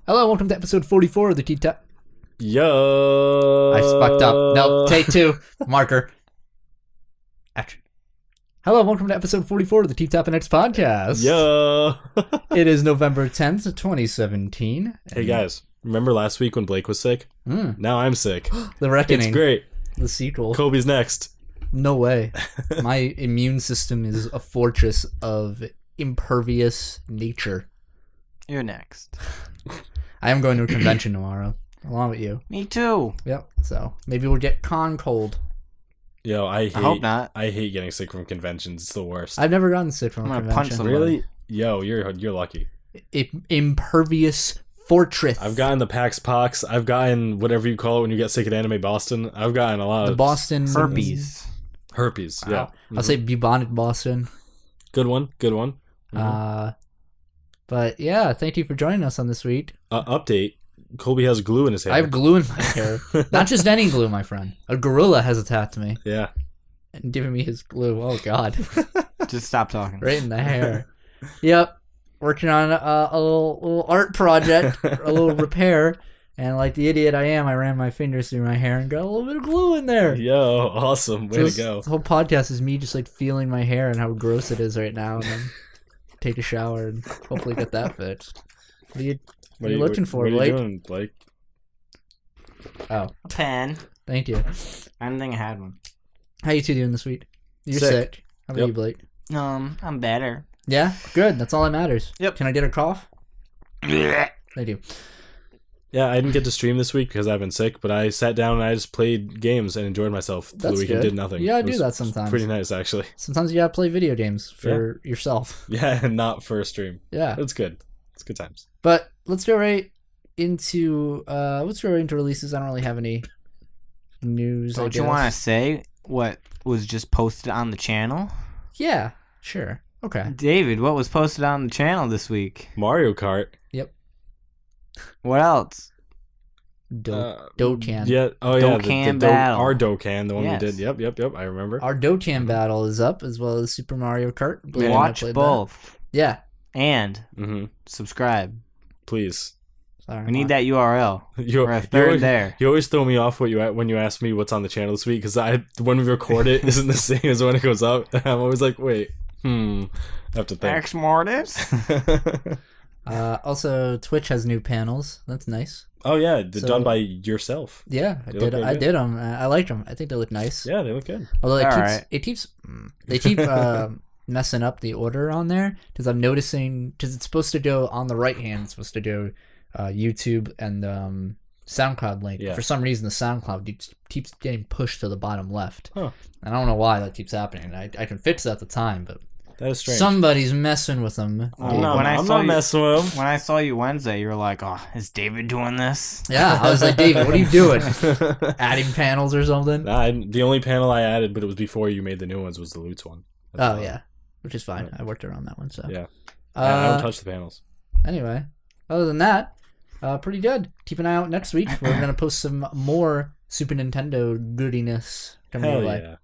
Hello, welcome to episode 44 of the Keep Tappin. Yo. I fucked up. No, take two. Marker. Action. Hello, welcome to episode 44 of the Keep Tappin X podcast. Yo. It is November 10th, 2017. Hey guys, remember last week when Blake was sick? Now I'm sick. The Reckoning. It's great. The sequel. Kobe's next. No way. My immune system is a fortress of impervious nature. You're next. I am going to a convention tomorrow, along with you. Me too. Yep. So maybe we'll get con cold. Yo, I hope not. I hate getting sick from conventions. It's the worst. I've never gotten sick from I'm a gonna punch convention. somebody. Really? Yo, you're lucky. Impervious fortress. I've gotten the Pax Pox. I've gotten whatever you call it when you get sick at Anime Boston. I've gotten a lot the of Boston herpes. Herpes. Yeah. I'll say bubonic Boston. Good one. Good one. But yeah, thank you for joining us on this week. Update. Colby has glue in his hair. I have glue in my hair. Not just any glue, my friend. A gorilla has attacked me Yeah. and given me his glue. Oh, God. Just stop talking. Right in the hair. Yep. Working on a little art project, a little repair. And like the idiot I am, I ran my fingers through my hair and got a little bit of glue in there. Yo, awesome. Way to go. The whole podcast is me just like feeling my hair and how gross it is right now. And then take a shower and hopefully get that fixed. What are you looking for, Blake? Blake? What are you doing, Blake? Oh, A pen. thank you. I didn't think I had one. How you two doing this week? You're Sick. sick. How about Yep. you, Blake? I'm better. Yeah? Good. That's all that matters. Yep. Can I get a cough? I do. Yeah, I didn't get to stream this week because I've been sick, but I sat down and I just played games and enjoyed myself through That's the week and good. did nothing. Yeah, I It do was that sometimes. Pretty nice, actually. Sometimes you gotta play video games for yourself. Yeah, and not for a stream. Yeah. It's good. It's good times. But let's go right into releases. I don't really have any news. Don't you want to say what was just posted on the channel? Yeah, sure. Okay. David, what was posted on the channel this week? Mario Kart. Yep. What else? Dokkan. Yeah. Oh, yeah. Dokkan Battle. Our Dokkan, the one Yes. we did. Yep. I remember. Our Dokkan battle is up, as well as Super Mario Kart. Blake and I Watch played both. that. Yeah. And subscribe. Please. Sorry, We need that URL. We're a third always, there. You always throw me off when you ask me what's on the channel this week because when we record it isn't the same as when it goes out. I'm always like, wait, I have to think. Ex Mortis. Also, Twitch has new panels. That's nice. Oh yeah, they're done by yourself. Yeah, They look I good. did them. I like them. I think they look nice. Yeah, they look good. Although they keep messing up the order on there because I'm noticing because it's supposed to go on the right hand. It's supposed to go YouTube and SoundCloud link. Yeah. For some reason, the SoundCloud keeps getting pushed to the bottom left. Huh. And I don't know why that keeps happening. I can fix it at the time, but That is strange. somebody's messing with them. I'm not messing with them. When I saw you Wednesday, you were like, "Oh, is David doing this?" Yeah, I was like, David, what are you doing? Adding panels or something? The only panel I added, but it was before you made the new ones, was the Loots one. That's Yeah, which is fine. I worked around that one, so Yeah. I don't touch the panels. Anyway, other than that, pretty good. Keep an eye out next week. We're gonna post some more Super Nintendo goodiness coming your Hell way. yeah.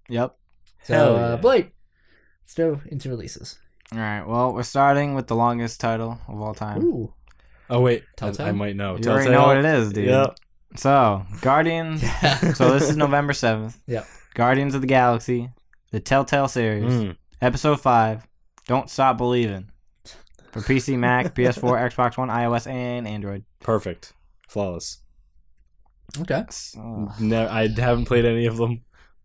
Yep. So, Hell yeah. Blake, let's go into releases. All right. Well, we're starting with the longest title of all time. Ooh, Oh wait, Telltale? I might know. You already know what it is, dude. Yep. So, Guardians. So this is November 7th. Yep. Guardians of the Galaxy, the Telltale series, Episode 5, Don't Stop Believing. For PC, Mac, PS4, Xbox One, iOS, and Android. Perfect. Flawless. okay. So, No, I haven't played any of them.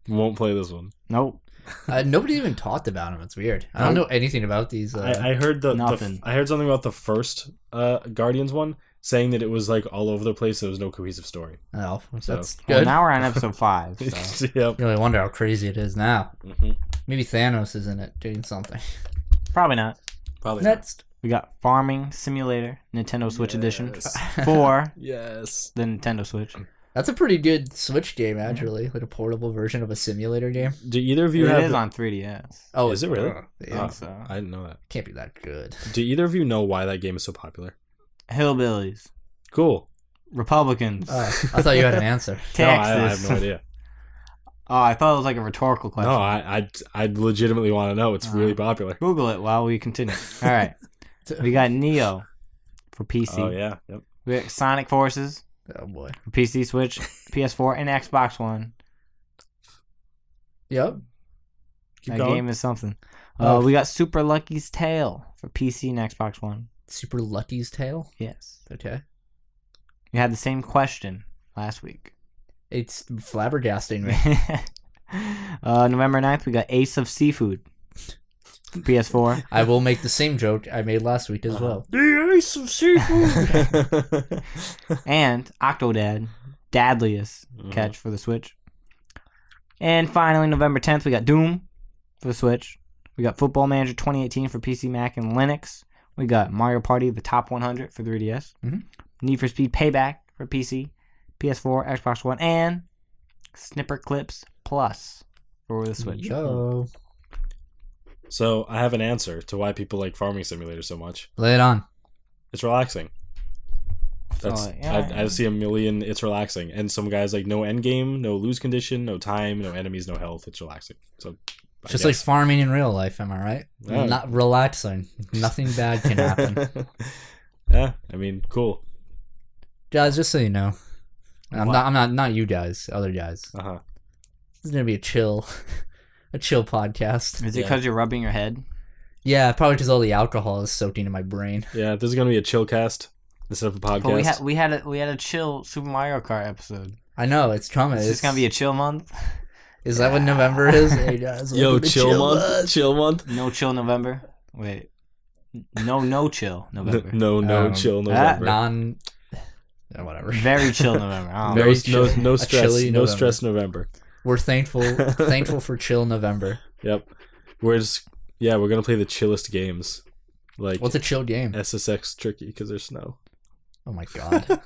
Won't play this one. nope. Nobody even talked about them. It's weird. I don't know anything about these. I heard Nothing. I heard something about the first Guardians one, saying that it was like all over the place. There was no cohesive story. Oh, that's Well, good. now we're on Episode 5. So. Yep. You really wonder how crazy it is now. Mhm. Maybe Thanos is in it doing something. Probably not. Probably not. Next. We got Farming Simulator, Nintendo Switch Edition, Yes. for Yes. the Nintendo Switch. That's a pretty good Switch game, actually. Like a portable version of a simulator game. Do either of you It have? is on 3DS. Oh, Is it really? I Yeah. think so. I didn't know that. Can't be that good. Do either of you know why that game is so popular? Hillbillies, Cool. Republicans, I thought you had an answer. No, Texas. I have no idea. Oh, I thought it was like a rhetorical question. No, I legitimately want to know. It's really popular. Google it while we continue. All right. We got Neo for PC. Oh yeah, yep. We got Sonic Forces Oh boy. for PC, Switch, PS4, and Xbox One. Yep. Keep That going. game is something. Oh. We got Super Lucky's Tale for PC and Xbox One. Super Lucky's Tale. Yes. Okay. We had the same question last week. It's flabbergasting me. November 9th, we got Ace of Seafood. PS4. I will make the same joke I made last week as well. The Ace of Seafood. And Octodad. Dadliest catch for the Switch. And finally, November 10th, we got Doom for the Switch. We got Football Manager 2018 for PC, Mac, and Linux. We got Mario Party, the Top 100 for 3DS. Mhm. Need for Speed Payback for PC, PS4, Xbox One, and Snipper Clips Plus for the Switch. Yo. So I have an answer to why people like Farming Simulator so much. Lay it on. It's relaxing. That's yeah. I see a million. It's relaxing, and some guys like no end game, no lose condition, no time, no enemies, no health. It's relaxing. So Just like farming in real life, am I right? Yeah. Not relaxing. Nothing bad can happen. Yeah, I mean, cool. Guys, just so you know, What? I'm not you guys, other guys. Uh huh. This is gonna be a chill podcast. Is it because you're rubbing your head? Yeah, probably because all the alcohol is soaking in my brain. Yeah, this is gonna be a chill cast instead of a podcast. But we had a chill Super Mario Kart episode. I know it's coming. It's just gonna be a chill month. Is that what November is? Hey guys, Yo, welcome to chill month. Us. Chill month. No chill November. Wait. No chill November. No, chill November. Whatever. Very chill November. I don't know. Very no chill. no A stress. chilly No November. stress November. We're thankful for chill November. Yep. We're gonna play the chillest games. Like What's a chill game? SSX tricky because there's snow. Oh my god.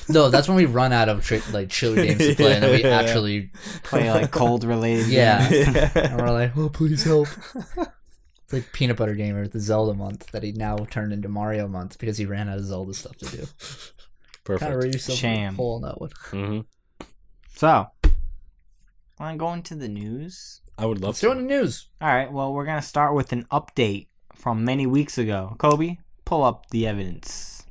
No, that's when we run out of chill games to play, and then we Yeah. actually Play like cold related. Yeah. games. and we're like, oh please help. It's like Peanut Butter Gamer with the Zelda month that he now turned into Mario month because he ran out of Zelda stuff to do. Kind of Perfect. read yourself in Sham. the hole on that one. Mm-hmm. So, want to go into the news? I would love Let's do it to. in the news. All right. Well, we're gonna start with an update from many weeks ago. Kobe, pull up the evidence.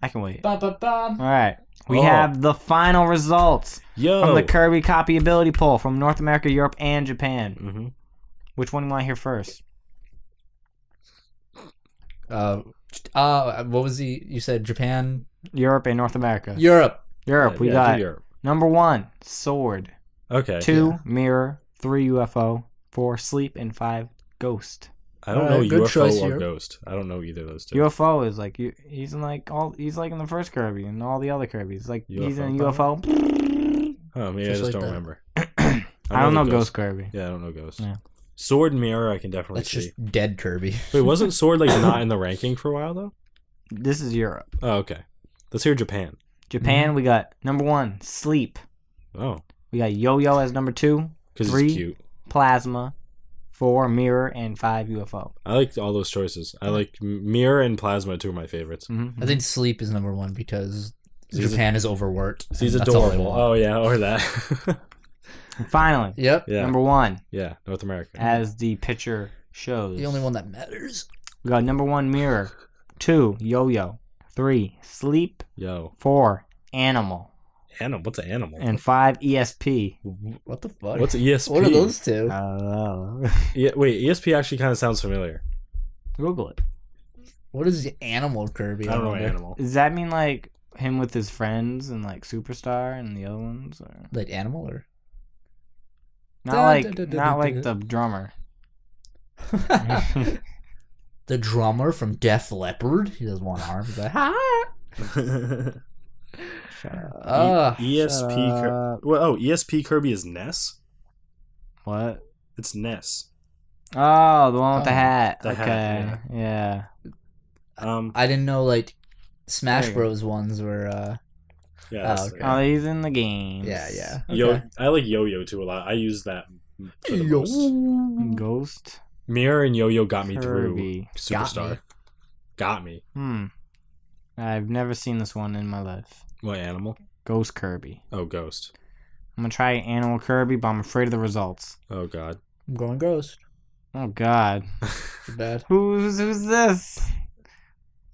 I can wait. Ba, ba, ba. All right. We Oh. have the final results Yo. from the Kirby copyability poll from North America, Europe, and Japan. Mm-hmm. Which one do you want to hear first? What was you said Japan? Europe and North America. Europe. Europe, we got Europe. number 1, Sword. Okay. 2, Mirror. 3, UFO. 4, Sleep. And 5, Ghost. I don't Alright, know good UFO choice or here. Ghost. I don't know either of those two. UFO is like he's in like in the first Kirby and all the other Kirby's. Like he's in UFO UFO. Oh, maybe Just I just like don't that. remember. I don't know the Ghost Kirby. Yeah, I don't know Ghost. Yeah. Sword and Mirror, I can definitely That's see. just dead Kirby. Wait, wasn't Sword like not in the ranking for a while though? This is Europe. Oh, okay. Let's hear Japan. Japan, we got number 1, Sleep. Oh, We got Yo-Yo as number 2, because 3, it's cute. Plasma, 4, Mirror, and 5, UFO. I like all those choices. I like Mirror and Plasma, two of my favorites. Mm-hmm. I think Sleep is number 1 because He's Japan is overworked. He's and that's all they adorable. want. Oh yeah, or that. And finally, Yep. Yeah, number 1, yeah, North America. as the picture shows. The only one that matters. We got number 1, Mirror. 2, Yo-Yo. 3, Sleep. Yo, 4, Animal. animal. What's an animal? And 5, ESP. What the fuck? What's ESP? What are those two? Yeah, wait, ESP actually kind of sounds familiar. Google it. What is the animal Kirby? I don't know wonder? animal. Does that mean like him with his friends and like Superstar and the other ones? Or? Like animal or? Not like the drummer. The drummer from Def Leppard. He has one arm. He's like, ha! ESP. ESP Kirby is Ness. What? It's Ness. Oh, the one with the Oh, hat. the Okay. hat, Yeah. I didn't know like Smash There you go. Bros ones were. Yeah. Oh, that's okay. the guy. Oh, he's in the game. Yeah. Yo, I like Yo-Yo too a lot. I use that for the most. Ghost. Mirror and Yo-Yo got me through Kirby. Superstar. Got me. I've never seen this one in my life. What animal? Ghost Kirby. Oh, Ghost. I'm gonna try Animal Kirby, but I'm afraid of the results. Oh God. I'm going Ghost. Oh God. Too bad. Who's this?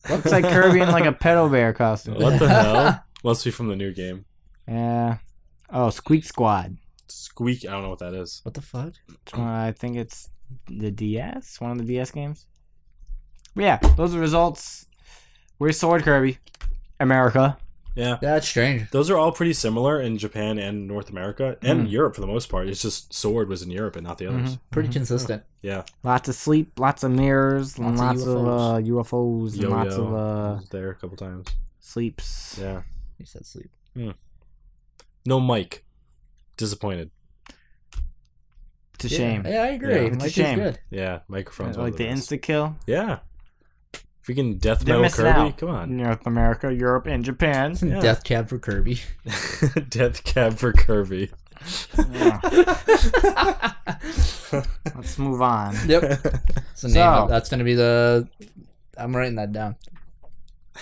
Looks like Kirby in like a pedo bear costume. What the hell? Must be from the new game. Yeah. Oh, Squeak Squad. Squeak. I don't know what that is. What the fuck? I think it's the DS, one of the DS games. But yeah, those are the results. Where's Sword Kirby? America. Yeah. That's strange. Those are all pretty similar in Japan and North America and Europe for the most part. It's just Sword was in Europe and not the others. Pretty consistent. Yeah. Lots of sleep, lots of mirrors, Lots lots of of UFOs, and Yo-Yo lots of was there a couple times. sleeps. Yeah. You said sleep. No mic. Disappointed. It's a shame. Yeah, I agree. Yeah. It's a Mike is shame. good. Yeah. Microphones. Like the insta kill. Yeah. Freaking Death They're Metal missing Kirby. out. Come on. North America, Europe, and Japan. Yeah. Death cab for Kirby. Death Cab for Kirby. Yeah. Let's move on. Yep. That's the name. So- That's gonna be the. I'm writing that down.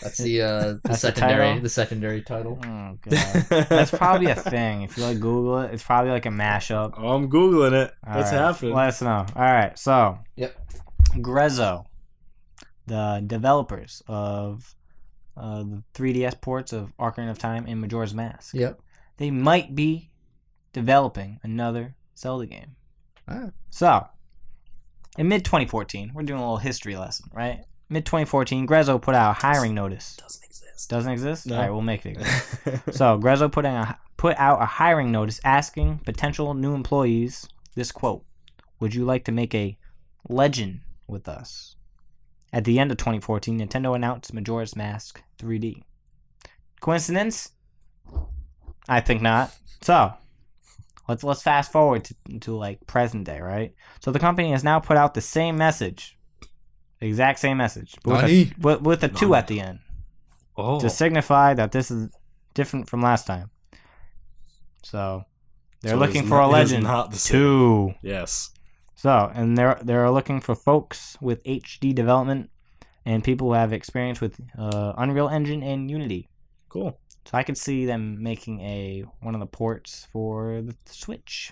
That's the That's the secondary title? the secondary title. Oh god, that's probably a thing. If you like Google it, it's probably like a mashup. Oh, I'm Googling it. All What's right, happening? Let us know. All right, so Yep. Grezzo, the developers of the 3DS ports of Ocarina of Time and Majora's Mask, Yep. they might be developing another Zelda game. Ah. So, in mid 2014, we're doing a little history lesson, right? Mid 2014, Grezzo put out a hiring notice. Doesn't exist? No. All right, we'll make it exist. So, Grezzo put out a hiring notice asking potential new employees this quote: "Would you like to make a legend with us?" At the end of 2014, Nintendo announced Majora's Mask 3D. Coincidence? I think not. So, let's fast forward to like present day, right? So the company has now put out the same message, exact same message, but with a 2 at the end Oh. to signify that this is different from last time. So they're So looking it's for a not- it is legend not the same. 2. Yes. So, and they're looking for folks with HD development and people who have experience with Unreal Engine and Unity. Cool. So I could see them making one of the ports for the Switch.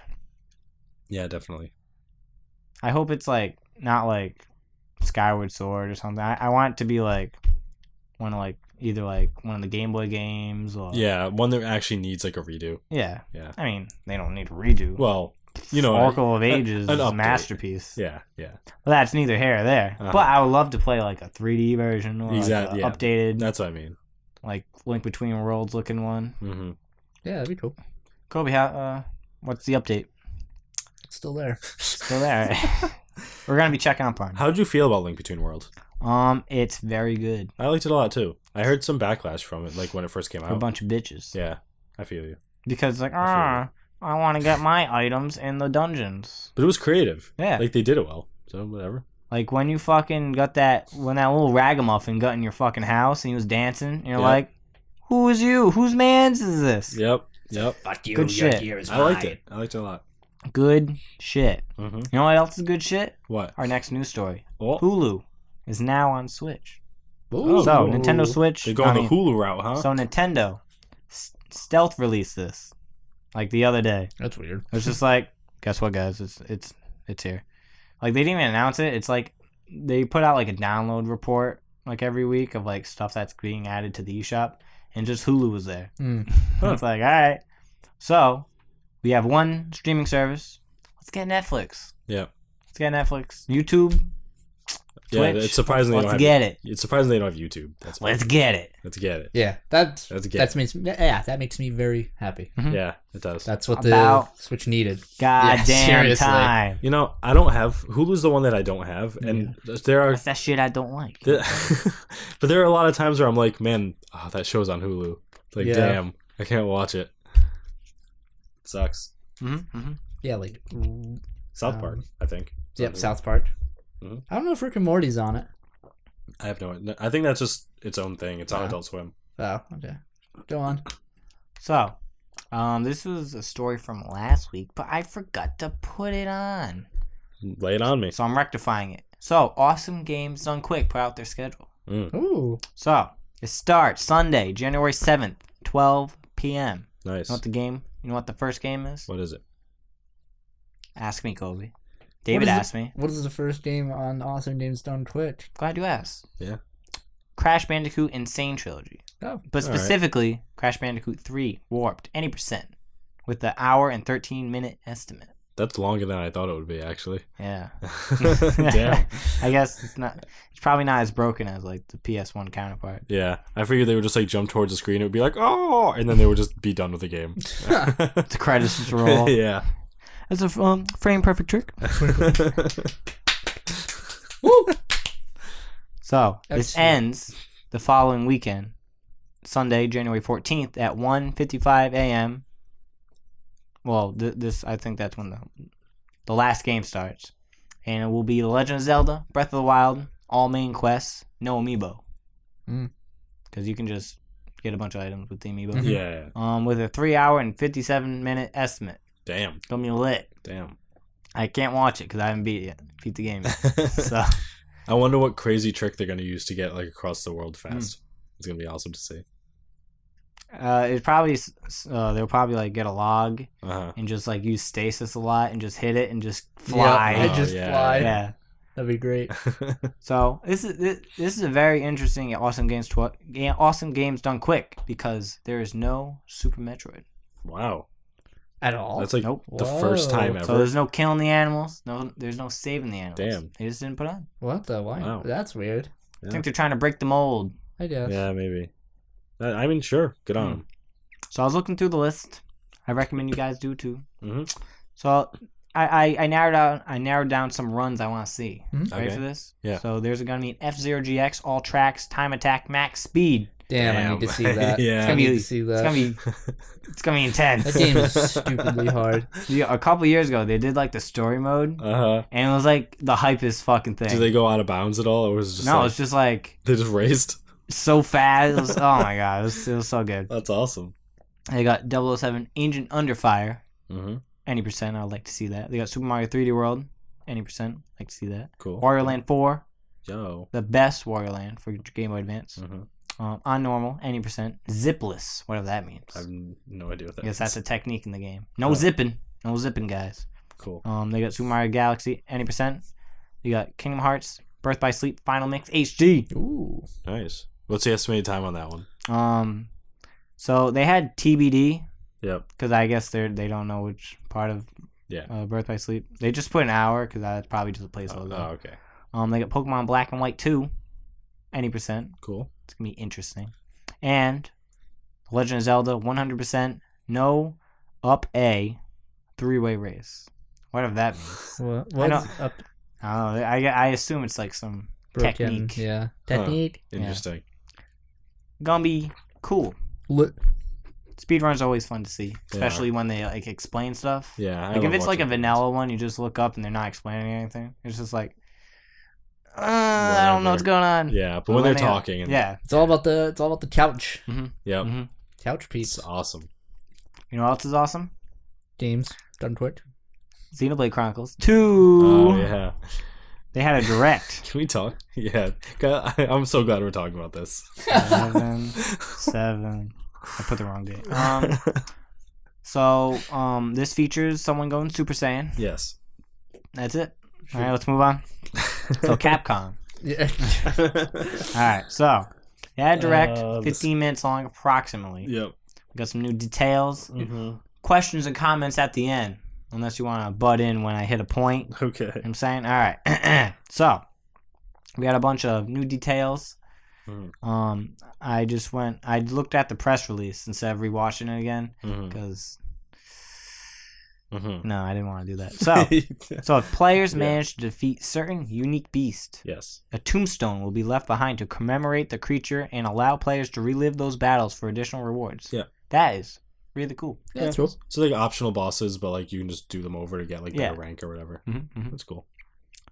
Yeah, definitely. I hope it's like not like Skyward Sword or something. I want it to be like either one of the Game Boy games or Yeah, one that actually needs like a redo. yeah. Yeah. I mean, they don't need a redo. Well, you know, Oracle of Ages an is a update. masterpiece. Yeah, yeah. Well, that's neither here or there. Uh-huh. But I would love to play like a 3D version or Exactly, yeah. updated, That's what I mean. like Link Between Worlds looking one. Mm-hmm. Yeah, that'd be cool. Kobe, what's the update? It's still there. Still there. Right? We're gonna be checking up on it. How'd you feel about Link Between Worlds? It's very good. I liked it a lot too. I heard some backlash from it, like when it first came A out. bunch of bitches. Yeah, I feel you. Because like, I I want to get my items in the dungeons. But it was creative. Yeah. Like they did it well. So whatever. Like when you fucking got when that little ragamuffin got in your fucking house and he was dancing, and you're Yep. like, who is you? Whose man's is this? Yep. Yep. Fuck you. Good shit. I liked it. I liked it a lot. Good shit. Mm-hmm. You know what else is good shit? What? Our next news story. Oh, Hulu is now on Switch. Oh, So cool. Nintendo Switch. They're going I the mean, Hulu route, huh? So Nintendo stealth released this like the other day. That's weird. It was just like, guess what, guys? It's here. Like they didn't even announce it. It's like they put out like a download report like every week of like stuff that's being added to the eShop, and just Hulu was there. It's like, all right. So we have one streaming service. Let's get Netflix. Yeah. Let's get Netflix. YouTube. Yeah, Twitch. it's surprising they Let's don't have get it. It's surprising they don't have YouTube. That's Let's get it. Let's get it. Yeah, that makes me very happy. Mhm. Yeah, it does. That's what About- the Switch needed. Goddamn seriously. time. You know, I don't have Hulu's the one that I don't have, and there are, That's that shit I don't like. but there are a lot of times where I'm like, man, that show's on Hulu. Like, Yeah. damn, I can't watch it. Sucks. Yeah, like South Park, I think. It's on yep, Hulu. South Park. Mhm. I don't know if Rick and Morty's on it. I have no. I think that's just its own thing. It's on Yeah. Adult Swim. Oh, okay. Go on. So, this was a story from last week, but I forgot to put it on. Lay it on me. So I'm rectifying it. So, Awesome Games Done Quick put out their schedule. Ooh. So, it starts Sunday, January 7th, 12 p.m. Nice. You know what the first game is? What is it? Ask me, Kobe. David What is asked me. What is the first game on Awesome Games Done Quick? Glad you asked. Yeah. Crash Bandicoot Insane Trilogy. Oh, But specifically, Crash Bandicoot 3 Warped, any percent, with the hour and 13-minute estimate. That's longer than I thought it would be, actually. Yeah. Damn. I guess it's probably not as broken as like the PS1 counterpart. Yeah. I figured they would just like jump towards the screen. It would be like, oh, and then they would just be done with the game. The credits just roll. Yeah. It's a frame perfect trick. Woo! So this Excellent. ends the following weekend, Sunday, January 14th at 1:55 a.m. Well, this I think that's when the last game starts, and it will be The Legend of Zelda: Breath of the Wild, all main quests, no amiibo, because you can just get a bunch of items with the amiibo. Yeah. With a 3-hour and 57-minute estimate. Damn. Gonna be lit. Damn. I can't watch it because I haven't beat the game yet. So I wonder what crazy trick they're gonna use to get like across the world fast. It's gonna be awesome to see. it probably they'll probably like get a log And just like use stasis a lot and just hit it and just fly. Yeah, just fly. Yeah. That'd be great. So this is a very interesting awesome games done quick because there is no Super Metroid. Wow. At all? That's like Nope. the first time ever. So there's no killing the animals. There's no saving the animals. Damn. They just didn't put on. What the? Why? Wow. That's weird. I think they're trying to break the mold. I guess. Yeah, maybe. I mean, sure. Good on them. So I was looking through the list. I recommend you guys do too. Mm-hmm. So I narrowed down some runs I want to see. Ready for this? Yeah. So there's going to be an F-Zero GX, all tracks, time attack, max speed. Damn, I need to see that. Yeah. It's gonna I be need to see that. It's gonna be intense. That game is stupidly hard. Yeah, a couple years ago, they did like the story mode, and it was like the hypest fucking thing. Did they go out of bounds at all, or was it just no, like, it's just like they just raced? so fast. It was, oh my god, it was so good. That's awesome. They got 007 Agent Under Fire, Mm-hmm. any percent. I'd like to see that. They got Super Mario 3D World, any percent. Like to see that. Cool. Wario Land 4, Yo. the best Wario Land for Game Boy Advance. Mm-hmm. On normal, any percent. Zipless, whatever that means. I have no idea what that I guess is. that's a technique in the game. No zipping, guys. Cool. They got Super Mario Galaxy, any percent. You got Kingdom Hearts, Birth by Sleep, Final Mix HD. Ooh. Nice. What's the estimated time on that one? So they had TBD Yep. because I guess they don't know which part of Birth by Sleep. They just put an hour because that's probably just a placeholder. Oh, okay. They got Pokemon Black and White 2, any percent. Cool. It's gonna be interesting. And Legend of Zelda, 100%. No up A 3-way race. Whatever that means. What's up? I don't know. I assume it's like some Broken. technique. Yeah. Technique. Interesting. Gonna be cool. Lit. Speedruns are always fun to see, especially when they like explain stuff. Yeah. Like if it's like a vanilla one, you just look up and they're not explaining anything. It's just like, I don't know what's going on. Yeah, but when they're talking, and It's all about the couch. Yep. Mm-hmm. Couch piece. It's awesome. You know what else is awesome? Games done quick. Xenoblade Chronicles 2. Oh yeah. They had a direct. Can we talk? Yeah. I'm so glad we're talking about this. 7. I put the wrong date. So this features someone going Super Saiyan. Yes. That's it. All right, let's move on. So Capcom. Yeah. All right, so yeah, direct, 15 minutes long approximately. Yep. We got some new details, Mm-hmm. questions and comments at the end, unless you want to butt in when I hit a point. Okay. You know what I'm saying? All right. So we got a bunch of new details. I looked at the press release instead of rewatching it again because no, I didn't want to do that. So if players manage to defeat certain unique beast, yes, a tombstone will be left behind to commemorate the creature and allow players to relive those battles for additional rewards. Yeah, that is really cool. Yeah, that's cool. So like optional bosses, but like you can just do them over to get like better rank or whatever. Mm-hmm. That's cool.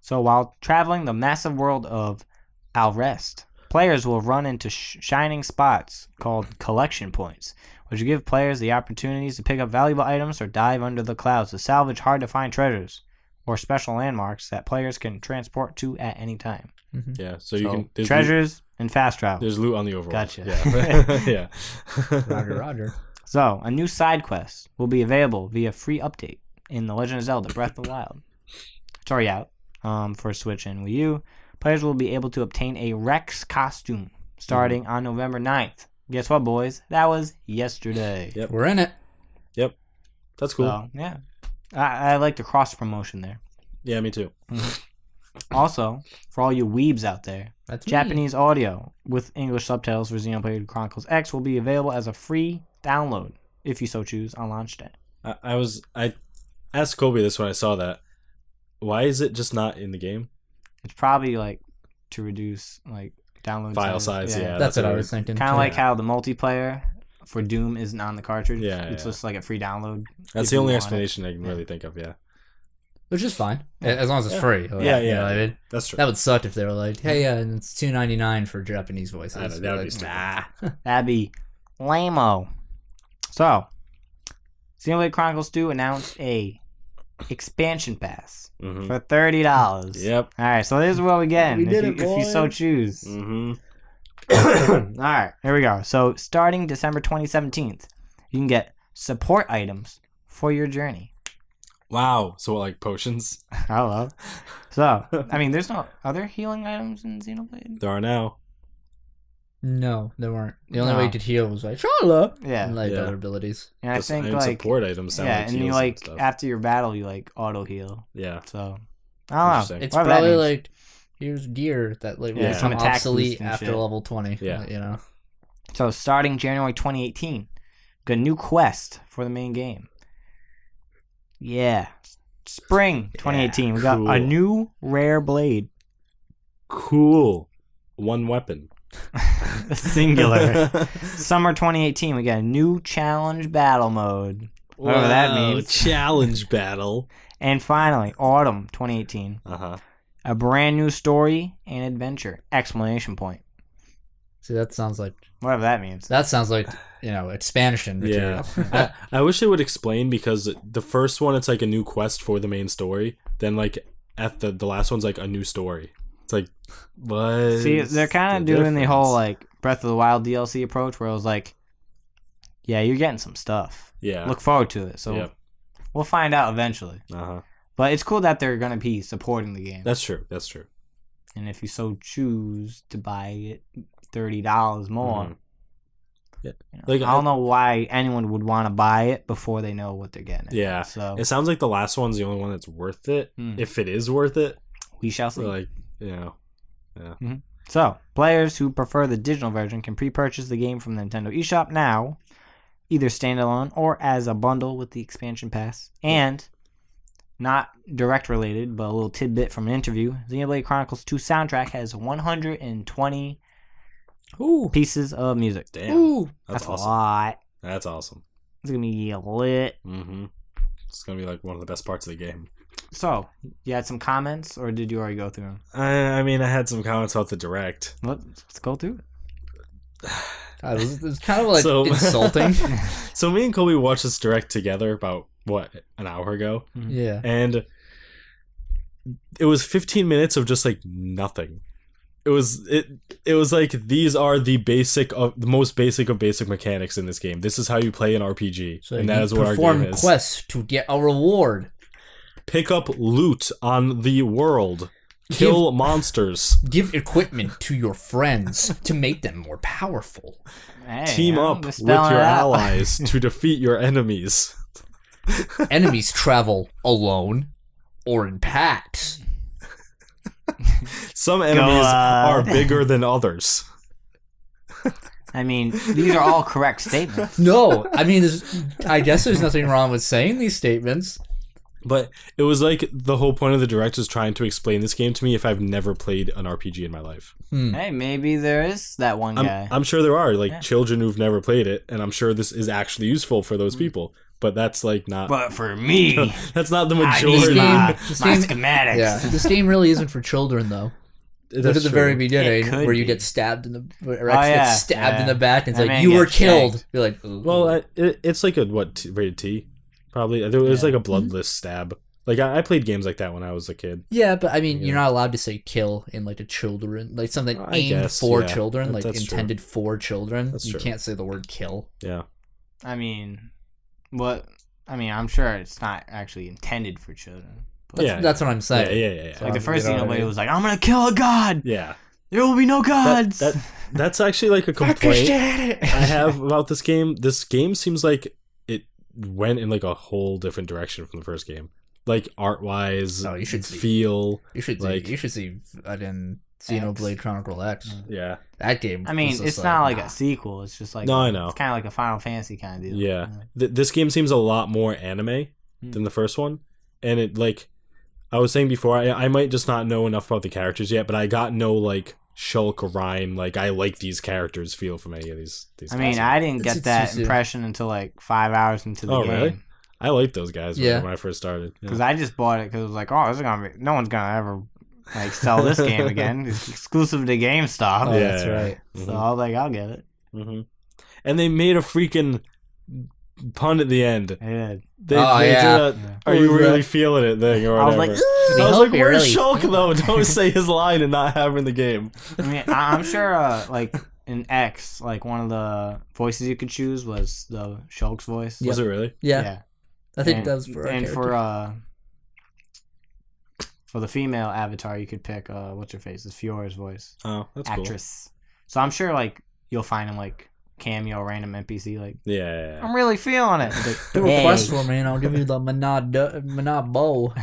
So while traveling the massive world of Alrest, players will run into shining spots called collection points, which give players the opportunities to pick up valuable items or dive under the clouds to salvage hard-to-find treasures or special landmarks that players can transport to at any time. Mm-hmm. Yeah, so you can... Treasures and fast travel. There's loot on the overworld. Gotcha. Yeah. Yeah. Roger. So, a new side quest will be available via free update in The Legend of Zelda Breath of the Wild. It's already out for Switch and Wii U. Players will be able to obtain a Rex costume starting on November 9th. Guess what, boys? That was yesterday. Yep. We're in it. Yep. That's cool. So, yeah. I like the cross promotion there. Yeah, me too. Also, for all you weebs out there, That's me. Japanese audio with English subtitles for Xenoblade Chronicles X will be available as a free download if you so choose on launch day. I asked Kobe this when I saw that. Why is it just not in the game? It's probably like to reduce like download File size, yeah. That's what I was thinking. Kind of too. like how the multiplayer for Doom isn't on the cartridge. Yeah, It's just like a free download. That's if the you only want explanation I can really think of, yeah. Which is fine. As long as it's free. Yeah, You know what I mean? That's true. That would suck if they were like, hey, and it's $2.99 for Japanese voices. I know, that would be Like, stupid. nah. That'd be lame-o. So, Xenoblade Chronicles 2 announced a expansion pass Mhm. for $30. Yep. All right, so this is what we get We did if it, you so boys. choose. Mm-hmm. All right, here we go. So, starting December 2017th, you can get support items for your journey. Wow. So, like, potions? Hello. So, I mean, there's no other healing items in Xenoblade? There are now. No, there weren't. The only No. way you could heal was like, Charla! Yeah. And like Yeah. other abilities. And I Just- think, and like, support items sound yeah, like and you, heals like, stuff. after your battle, you, like, auto-heal. Yeah. So, I don't know. Interesting. It's Whatever that probably means. like, here's gear that like Yeah. will Some become attack obsolete boost and after shit. level 20. Yeah. You know? So, starting January 2018, got a new quest for the main game. Yeah. Spring 2018, we got cool. a new rare blade. Cool. One weapon. Singular. Summer 2018, we got a new challenge battle mode. Whatever that Wow, means. Challenge battle. And finally, autumn 2018, Uh-huh. a brand new story and adventure! Exclamation point. See, that sounds like expansion material. Yeah. I wish they would explain, because the first one, it's like a new quest for the main story. Then, like, at the last one's like a new story. It's like, what? See, they're kind of doing the whole, like, Breath of the Wild DLC approach, where it was like, yeah, you're getting some stuff. Yeah. Look forward to it. So Yep. we'll find out eventually. Uh-huh. But it's cool that they're going to be supporting the game. That's true. That's true. And if you so choose to buy it $30 more, Mhm. Yeah. you know, Like, I don't know why anyone would want to buy it before they know what they're getting. Yeah. So It sounds like the last one's the only one that's worth it. Hmm. If it is worth it. we shall see. So, like, you know. So, players who prefer the digital version can pre-purchase the game from the Nintendo eShop now, either standalone or as a bundle with the expansion pass. And, not direct related, but a little tidbit from an interview, Xenoblade Chronicles 2 soundtrack has 120 Ooh. pieces of music. Damn. Ooh. That's a awesome. lot. That's awesome. It's going to be lit. Mm-hmm. It's going to be, like, one of the best parts of the game. So, you had some comments, or did you already go through them? I mean, I had some comments about the Direct. Let's go through it. It was kind of like So- insulting. So me and Kobe watched this Direct together about, an hour ago? Yeah. And it was 15 minutes of just, like, nothing. It was like, these are the most basic of basic mechanics in this game. This is how you play an RPG. So and that you is what our perform game is. quests to get a reward. Pick up loot on the world. Kill monsters. Give equipment to your friends to make them more powerful. Hey, Team I'm up just with your spelling it out. allies to defeat your enemies. Enemies travel alone or in packs. Some enemies on. are bigger than others. I mean, these are all correct statements. No, I mean, I guess there's nothing wrong with saying these statements. But it was like the whole point of the Direct is trying to explain this game to me if I've never played an RPG in my life. Hey, maybe there is that one guy. I'm sure there are, like, children who've never played it, and I'm sure this is actually useful for those people. But that's, like, not... But for me, that's not the I need majority. my This game- schematics. Yeah, this game really isn't for children, though. Look That's at the true. very beginning It could where you be. get stabbed in the Rex yeah, gets stabbed in the back and it's That like man you were gets killed. shanked. You're like, ooh. Well, it's like a, rated T? Probably. There was, Yeah. like, a bloodless stab. Like, I played games like that when I was a kid. yeah, but I mean, Yeah. you're not allowed to say kill in like a children, like something I aimed guess, for yeah. children, like That's true. intended for children. That's You true. can't say the word kill. Yeah. I mean, I'm sure it's not actually intended for children. But That's what I'm saying. Yeah. like the first You know what I Xenoblade mean? was like, I'm gonna kill a god. Yeah. There will be no gods. That's actually like a complaint I have about this game. This game seems like it went in like a whole different direction from the first game. Like art wise, Oh, you should see. feel. You should like- see. You should see. Xenoblade Chronicle X. Yeah. That game. I mean, was just it's not like nah. a sequel. It's just like No, I know. It's kind of like a Final Fantasy kind of deal. Yeah. This game seems a lot more anime than the first one, and it like I was saying before, I might just not know enough about the characters yet, but I got no like Shulk or Rhyme, like I like these characters feel from any of these I mean, guys. I didn't It's get that too soon. impression until like 5 hours into the Oh, game. really? I liked those guys Yeah. when I first started. Because I just bought it because it was like, oh, this is gonna be no one's gonna ever like sell this game again. It's exclusive to GameStop. Oh, Yeah. that's right. So I was like, I'll get it. And they made a freaking pun at the end. I did. They Oh, did yeah. that, Yeah. are you really feeling it thing or I was whatever. like, We I was hope like, you're where's really- Shulk though? Don't say his line and not have him in the game. I mean, I'm sure like in X, like one of the voices you could choose was the Shulk's voice. Yeah. Was it really? Yeah. I think And- that was for our and character. for the female avatar, you could pick what's her face, it's Fiora's voice, Oh, that's actress. So I'm sure like you'll find him like cameo random NPC like cool. Yeah. I'm really feeling it. Like, Do a quest for me and I'll give you the Manad bow.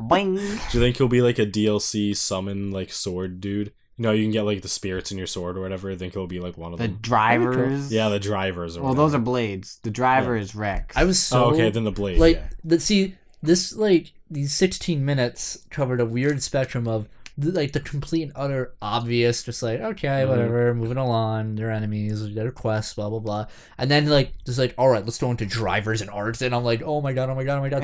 Bing. Do you think he'll be like a DLC summon like sword dude? You know, you can get like the spirits in your sword or whatever. I think he'll be like one of The them. drivers. Yeah, the drivers. Or Well, those are blades. The driver is Rex. I was so Oh, okay, then the blade. like yeah. this like these 16 minutes covered a weird spectrum of like the complete and utter obvious, just like okay, whatever, moving along, they're enemies, their quests, blah blah blah, and then like just like all right, let's go into drivers and arts, and I'm like oh my god,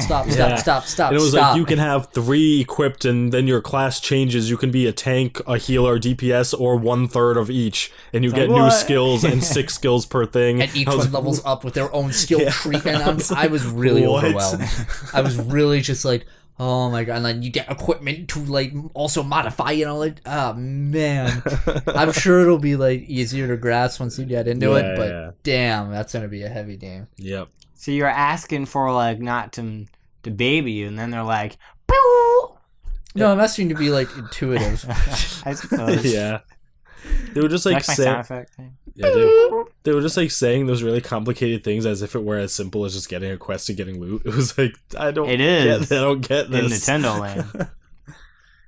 stop, Yeah. stop, And it was stop. like you can have 3 equipped, and then your class changes. You can be a tank, a healer, DPS, or 1/3 of each, and you get like, new what? skills and 6 skills per thing. and each I was one like, levels up with their own skill Yeah. tree, and I was really What? overwhelmed. I was really just like, oh my god, and then you get equipment to like also modify, like, oh man. I'm sure it'll be like easier to grasp once you get into it, but Yeah. damn, that's gonna be a heavy game. Yep. So you're asking for like not to baby you, and then they're like, "Pew!" No, I'm asking to be like intuitive. I suppose. Yeah. They were just like That's my saying, sound effect thing. yeah, they were just like saying those really complicated things as if it were as simple as just getting a quest and getting loot. It was like I don't. It is. I don't get In this. Nintendo Land.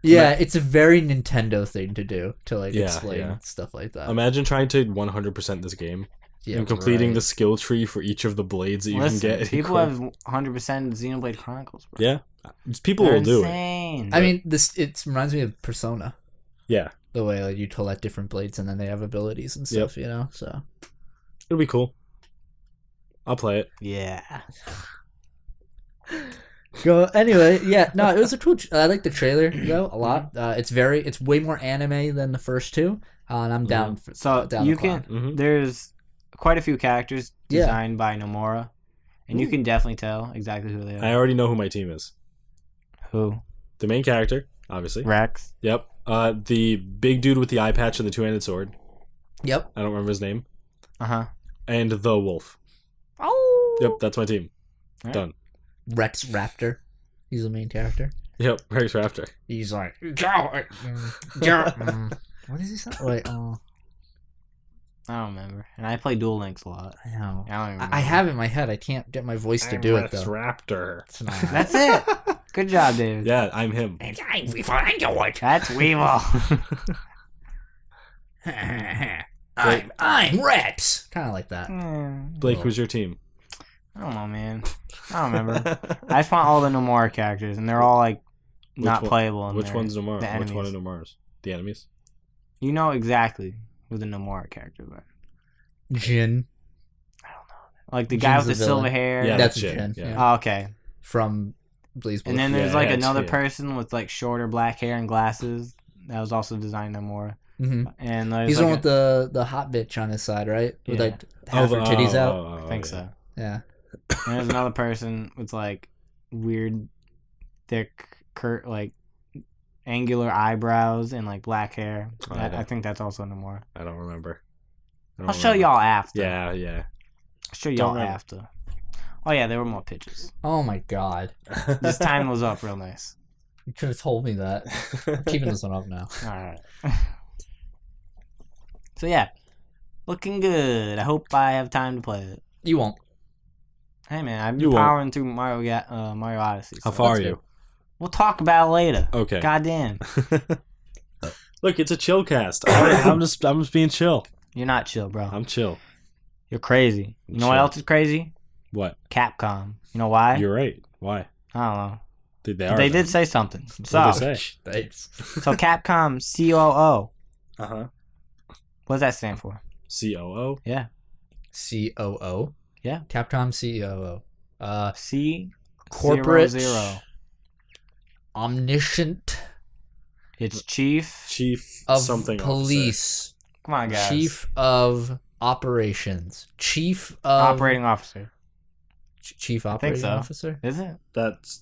Yeah, it's a very Nintendo thing to do to like Yeah, explain yeah. stuff like that. Imagine trying to 100% this game Yeah, and completing right. the skill tree for each of the blades that you Listen, can get. people equipped. have 100% Xenoblade Chronicles, bro. Yeah, people They're will do it. insane. I mean, it reminds me of Persona. Yeah, The way like you collect different blades and then they have abilities and stuff, so. it'll be cool. I'll play it. Yeah. Go anyway. Yeah, no, it was a cool. I like the trailer though a lot. It's way more anime than the first two, and I'm down. For, So down you the can. clock. Mhm. There's quite a few characters Yeah. designed by Nomura, and you can definitely tell exactly who they are. I already know who my team is. Who? The main character, obviously. Rex. Yep. The big dude with the eye patch and the 2-handed sword. Yep. I don't remember his name. Uh-huh. And the wolf. Oh. Yep, that's my team. Alright. Done. Rex Raptor. He's the main character. Yep, Rex Raptor. He's like, what does he sound? Wait, oh, I don't remember. And I play Duel Links a lot. I know. I don't even remember. I have it in my head. I can't get my voice to do it though. Raptor. It's not. That's it. Good job, David. Yeah, I'm him. That's Weevil. I'm Rex. Kind of like that. Blake, who's your team? I don't know, man. I don't remember. I just want all the Nomura characters, and they're all like not one- playable. In Which there. one's Nomura? The Which one enemies. of Nomura's? The enemies? You know exactly who the Nomura characters are. Jin. Like the guy Jin's with the the villain. silver hair. Yeah, That's Jin. Jin, Yeah. yeah. Oh, okay. From Blaze And then there's Yeah, like yeah, another yeah. person with like shorter black hair and glasses that was also designed Nomura. mm-hmm. And there's He's the like one with the hot bitch on his side, right? With Yeah. like half her titties out. I think so. Yeah. And there's another person with like weird, thick, like angular eyebrows and like black hair. Oh, I yeah. think that's also Nomura. I don't remember. I'll show y'all after. Yeah, yeah. I'll show y'all Don't remember. after. Oh yeah, there were more pitches. Oh my god. This time was up real nice. You could have told me that. I'm keeping this one up now. All right. So yeah, looking good. I hope I have time to play it. You won't. Hey man, I've been powering through Mario Odyssey. How far are you? We'll talk about it later. Okay. Goddamn. Look, it's a chill cast. I'm just being chill. You're not chill, bro. I'm chill. You're crazy. You know what else is crazy? What? Capcom. You know why? You're right. Why? I don't know. They did say something. So, what did they say? Thanks. so Capcom COO. Uh-huh. What does that stand for? COO? Yeah. COO? Yeah. Capcom COO. C Corporate 00. Omniscient It's Chief of something Police. officer. Come on, guys. Chief of Operations. Chief of Operating Officer. Chief Operating so. Officer? Is it? That's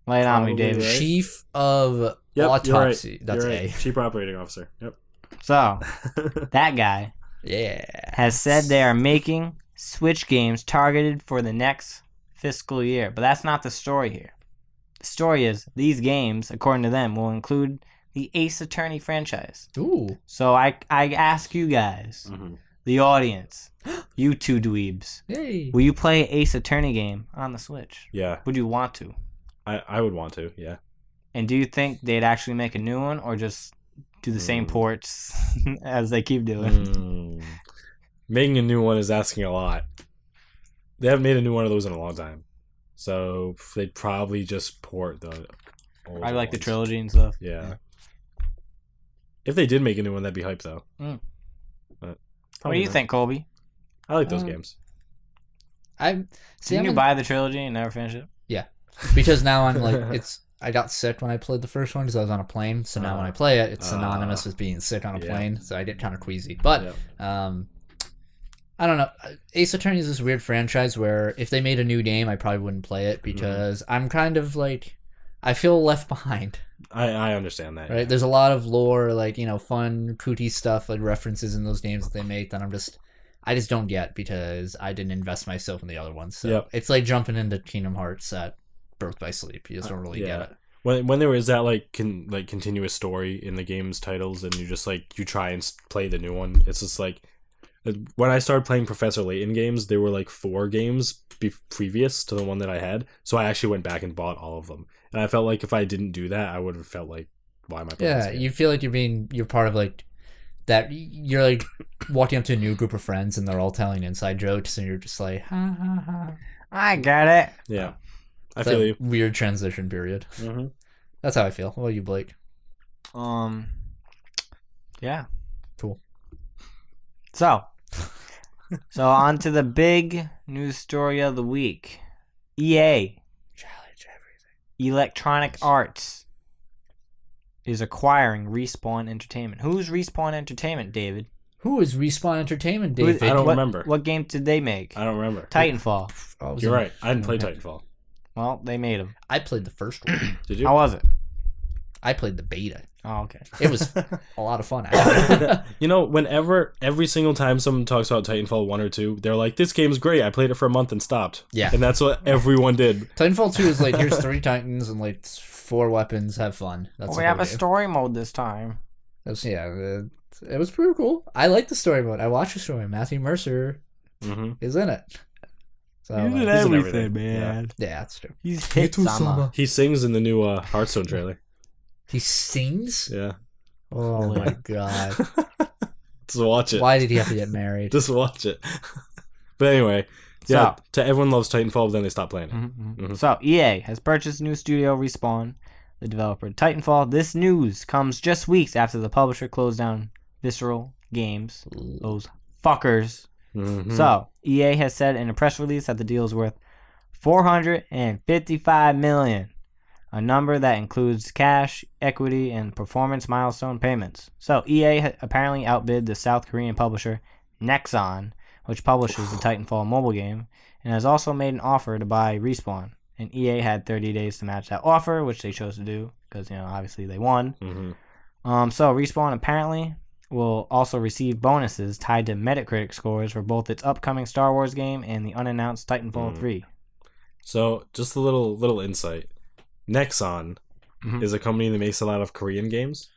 Lay it on me, Probably David. right. Chief of Yep, Autopsy. You're right. That's You're A. right. Chief Operating Officer. Yep. So, that guy Yeah. has said they are making Switch games targeted for the next fiscal year. But that's not the story here. The story is these games, according to them, will include the Ace Attorney franchise. Ooh. So I ask you guys, the audience, you two dweebs, Hey. will you play Ace Attorney game on the Switch? Yeah. Would you want to? I would want to, yeah. And do you think they'd actually make a new one or just do the same ports as they keep doing? Making a new one is asking a lot. They haven't made a new one of those in a long time. So they'd probably just port the old I like the ones. trilogy and stuff. Yeah. If they did make a new one, that'd be hype though. Mm. But What do probably you not. think, Colby? I like those games. I see. Didn't you buy the trilogy and never finish it? Yeah, because now I'm like I got sick when I played the first one because I was on a plane. So now when I play it, it's synonymous with being sick on a plane. So I get kind of queasy. But I don't know. Ace Attorney is this weird franchise where if they made a new game, I probably wouldn't play it because I'm kind of like I feel left behind. I understand that. Right? Yeah. There's a lot of lore, like fun, cootie stuff, like references in those games that they make that I just don't get because I didn't invest myself in the other ones. So it's like jumping into Kingdom Hearts at Birth by Sleep. You just don't really get it. When there is that continuous story in the game's titles, and you try and play the new one, it's just like when I started playing Professor Layton games, there were like 4 games previous to the one that I had, so I actually went back and bought all of them, and I felt like if I didn't do that, I would have felt like, why am I playing this game? You feel like you're part of like that. You're like walking up to a new group of friends and they're all telling inside jokes, and you're just like, ha ha ha. I get it. Yeah. I That feel you. weird transition period. Mm-hmm. That's how I feel. What about you, Blake? Yeah. Cool. So on to the big news story of the week. EA, Challenge everything. Electronic Arts, is acquiring Respawn Entertainment. Who's Respawn Entertainment, David? Who is Respawn Entertainment, David? I don't remember. What game did they make? I don't remember. Titanfall. You're right. I didn't play Titanfall. Well, they made them. I played the first one. Did you? How was it? I played the beta. Oh, okay. It was a lot of fun. Actually. Every single time someone talks about Titanfall 1 or 2, they're like, this game's great. I played it for a month and stopped. Yeah. And that's what everyone did. Titanfall 2 is like, here's 3 Titans and like 4 weapons. Have fun. That's We have a story mode this time. It was pretty cool. I like the story mode. I watched the story. Matthew Mercer is in it. So, He's in in everything, everything, man. yeah, that's true. He's hit Sama. He sings in the new Hearthstone trailer. He sings? Yeah. Oh my god. Just watch it. Why did he have to get married? Just watch it. But anyway, yeah, to everyone loves Titanfall, but then they stop playing it. So, EA has purchased new studio Respawn, the developer of Titanfall. This news comes just weeks after the publisher closed down Visceral Games. Those fuckers. So, EA has said in a press release that the deal is worth $455 million, a number that includes cash, equity, and performance milestone payments. So, EA apparently outbid the South Korean publisher Nexon, which publishes the Titanfall mobile game, and has also made an offer to buy Respawn. And EA had 30 days to match that offer, which they chose to do because, obviously they won. So, Respawn apparently will also receive bonuses tied to Metacritic scores for both its upcoming Star Wars game and the unannounced Titanfall 3. So, just a little insight. Nexon is a company that makes a lot of Korean games.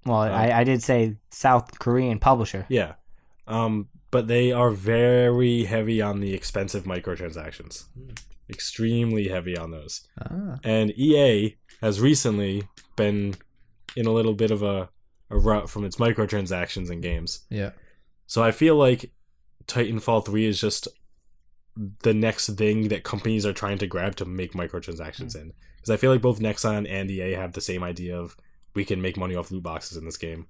Well, I did say South Korean publisher. Yeah. But they are very heavy on the expensive microtransactions. Extremely heavy on those. And EA has recently been in a little bit of a rut from its microtransactions in games. Yeah. So I feel like Titanfall 3 is just the next thing that companies are trying to grab to make microtransactions in. Because I feel like both Nexon and EA have the same idea of we can make money off loot boxes in this game.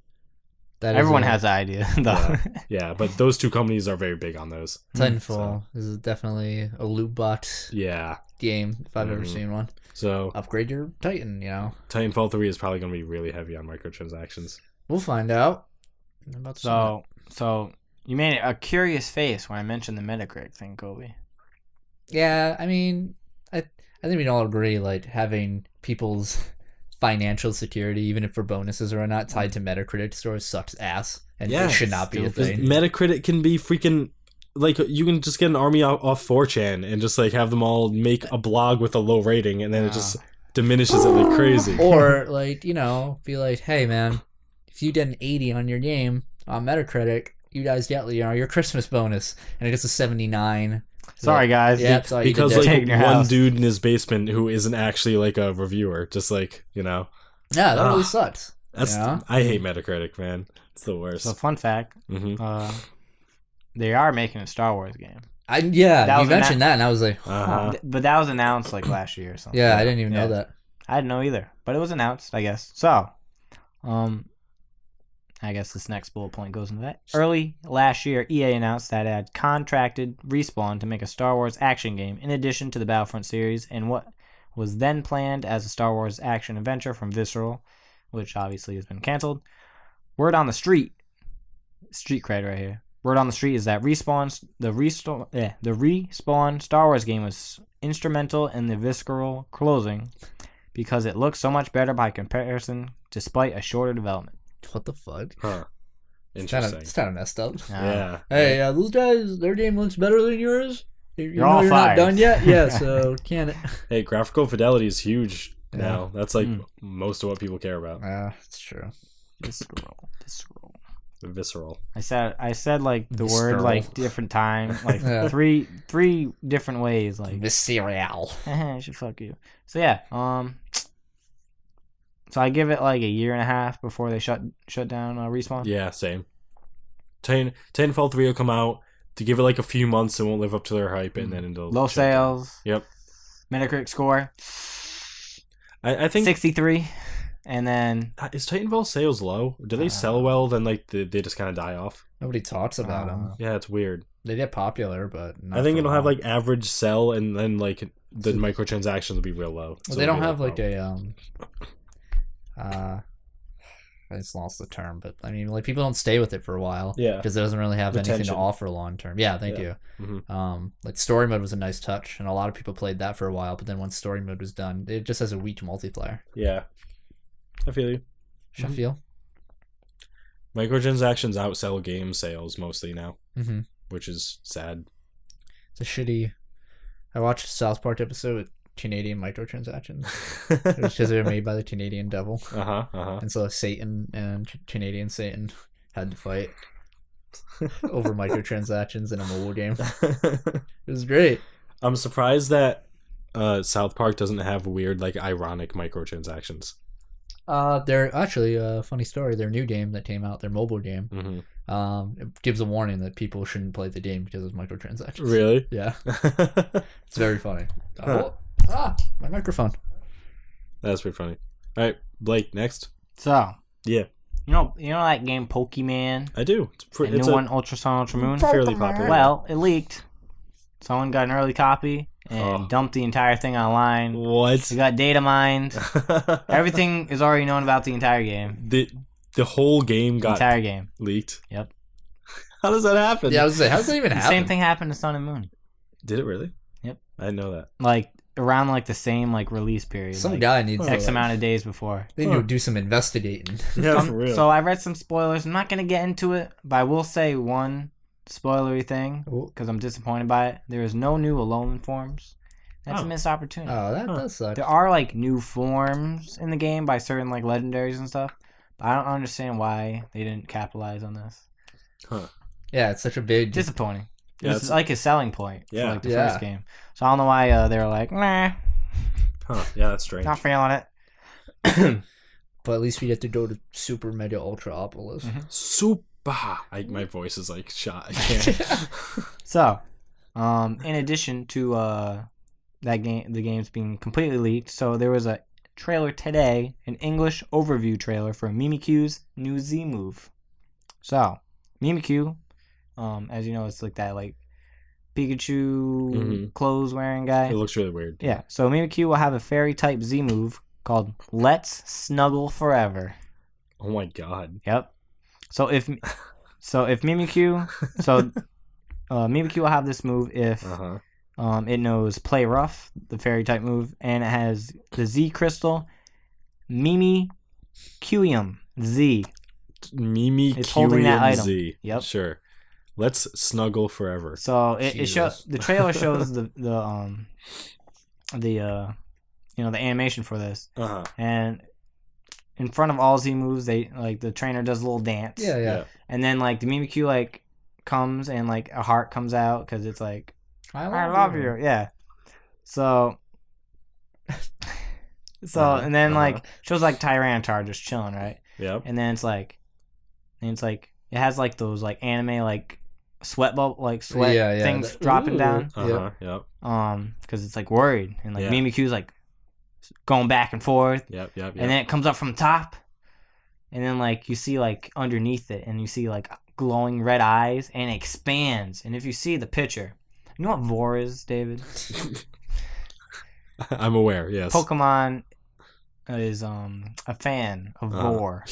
Everyone has that idea, though. Yeah, but those two companies are very big on those. Titanfall is definitely a loot box game, if I've ever seen one. So upgrade your Titan, Titanfall 3 is probably going to be really heavy on microtransactions. We'll find out. So you made a curious face when I mentioned the Metacritic thing, Kobe. Yeah, I mean, I think we all agree, like, having people's financial security, even if for bonuses or not, tied to Metacritic scores sucks ass, and it should not be a thing. Metacritic can be freaking, like, you can just get an army off 4chan and just, like, have them all make a blog with a low rating, and then it just diminishes it like crazy. Or, like, be like, hey, man, if you did an 80 on your game on Metacritic, you guys get your Christmas bonus, and it gets a 79. Sorry, guys. Yeah, sorry. Because like one dude in his basement who isn't actually like a reviewer, just like Yeah, that really sucks. I hate Metacritic, man. It's the worst. So fun fact, they are making a Star Wars game. You mentioned that, and I was like, but that was announced like last year or something. Yeah, I didn't even know that. I didn't know either, but it was announced, I guess. So, I guess this next bullet point goes into that. Early last year, EA announced that it had contracted Respawn to make a Star Wars action game in addition to the Battlefront series and what was then planned as a Star Wars action adventure from Visceral, which obviously has been canceled. Word on the street cred right here. Word on the street is that the Respawn Star Wars game was instrumental in the Visceral closing because it looks so much better by comparison despite a shorter development. What the fuck? Huh. Interesting. It's kind of messed up. Yeah. Hey, those guys, their game looks better than yours. You're all you're fired. Not done yet? Yeah, so can't it? Hey, graphical fidelity is huge now. That's like most of what people care about. Yeah, it's true. Visceral. I said like the Visceral. word like different time, like three different ways, like Visceral. I should fuck you. So yeah, so I give it like a year and a half before they shut down Respawn. Yeah, same. Titanfall 3 will come out. To give it like a few months, it won't live up to their hype, and then it'll low sales. Yep. Metacritic score. I think 63, and then is Titanfall sales low? Do they sell well? Then like they just kind of die off. Nobody talks about them. Yeah, it's weird. They get popular, but not I think for it'll long. have like average sell, and then like the microtransactions will be real low. Well, they don't have like a I just lost the term, but I mean, like, people don't stay with it for a while, because it doesn't really have anything to offer long term. Yeah, thank you. Mm-hmm. Like, story mode was a nice touch, and a lot of people played that for a while. But then once story mode was done, it just has a weak multiplayer. Yeah, I feel you. I feel microtransactions outsell game sales mostly now, which is sad. It's a shitty. I watched a South Park episode with Canadian microtransactions. It was because they were made by the Canadian devil. And so Satan and Canadian Satan had to fight over microtransactions in a mobile game. It was great. I'm surprised that South Park doesn't have weird, like, ironic microtransactions. They're actually a funny story. Their new game that came out, their mobile game, it gives a warning that people shouldn't play the game because of microtransactions. Really? Yeah. It's very funny. My microphone. That's pretty funny. All right, Blake, next. So Yeah, you know that game Pokemon. I do. It's one Ultra Sun, Ultra Moon. Fairly popular. Well, it leaked. Someone got an early copy and dumped the entire thing online. What? It got data mined. Everything is already known about the entire game. The whole game got entire game leaked. Yep. How does that happen? Yeah, I was gonna say, how does that even happen? Same thing happened to Sun and Moon. Did it really? Yep. I didn't know that. Like around like the same like release period. Some like, guy needs X amount of days before. They need to do some investigating. Yeah, for real. So I read some spoilers. I'm not gonna get into it, but I will say one spoilery thing because I'm disappointed by it. There is no new Alolan forms. That's a missed opportunity. Oh, that does suck. There are like new forms in the game by certain like legendaries and stuff. I don't understand why they didn't capitalize on this. Huh. Yeah, it's such a big... Disappointing. Yeah, It's like a selling point for like the Yeah. first game. So I don't know why they were like, nah, Huh. Yeah, that's strange. not feeling it. But at least we get to go to Super Mega Ultraopolis. Mm-hmm. Super. My voice is like shot. I can't. So, in addition to the games being completely leaked, so there was a trailer today, an English overview trailer for Mimikyu's new Z move. So, Mimikyu, as you know, it's like that like Pikachu clothes wearing guy. It looks really weird. Yeah. So Mimikyu will have a fairy type Z move called Let's Snuggle Forever. Oh my god. Yep. So if Mimikyu, Mimikyu will have this move if it knows Play Rough, the fairy type move, and it has the Z crystal, Mimikyuum Z. It's holding that item. Z. Yep. Sure. Let's snuggle forever. So it shows the trailer shows the animation for this, and in front of all Z moves, they like the trainer does a little dance. Yeah. And then like the Mimikyu like comes and like a heart comes out because it's like I love you. Yeah. So and then like shows like Tyranitar just chilling, right? Yep. And then it's like it has like those like anime like sweat things dropping down. Yep. Because it's like worried and like Mimikyu's like going back and forth. Yep. And then it comes up from top, and then like you see like underneath it, and you see like glowing red eyes, and it expands. And if you see the picture, you know what Vor is, David? I'm aware. Yes. Pokemon is a fan of Vor.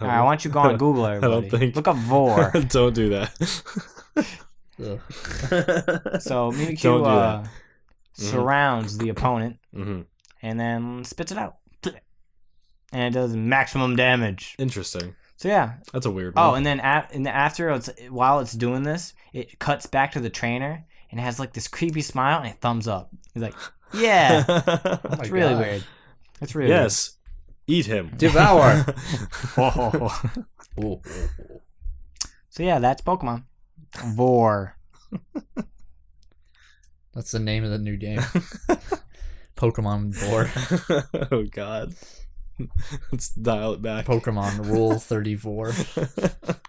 All right, I want you to go on Google, everybody. Look up Vor. Don't do that. So Mimikyu surrounds the opponent and then spits it out. And it does maximum damage. Interesting. So yeah. That's a weird one. Oh, and then after, while it's doing this, it cuts back to the trainer and it has like this creepy smile and it thumbs up. He's like, yeah. It's really weird. It's really weird. Eat him. Devour. So yeah, that's Pokemon. Vor. That's the name of the new game. Pokemon Vor. Oh god. Let's dial it back. Pokemon Rule 34.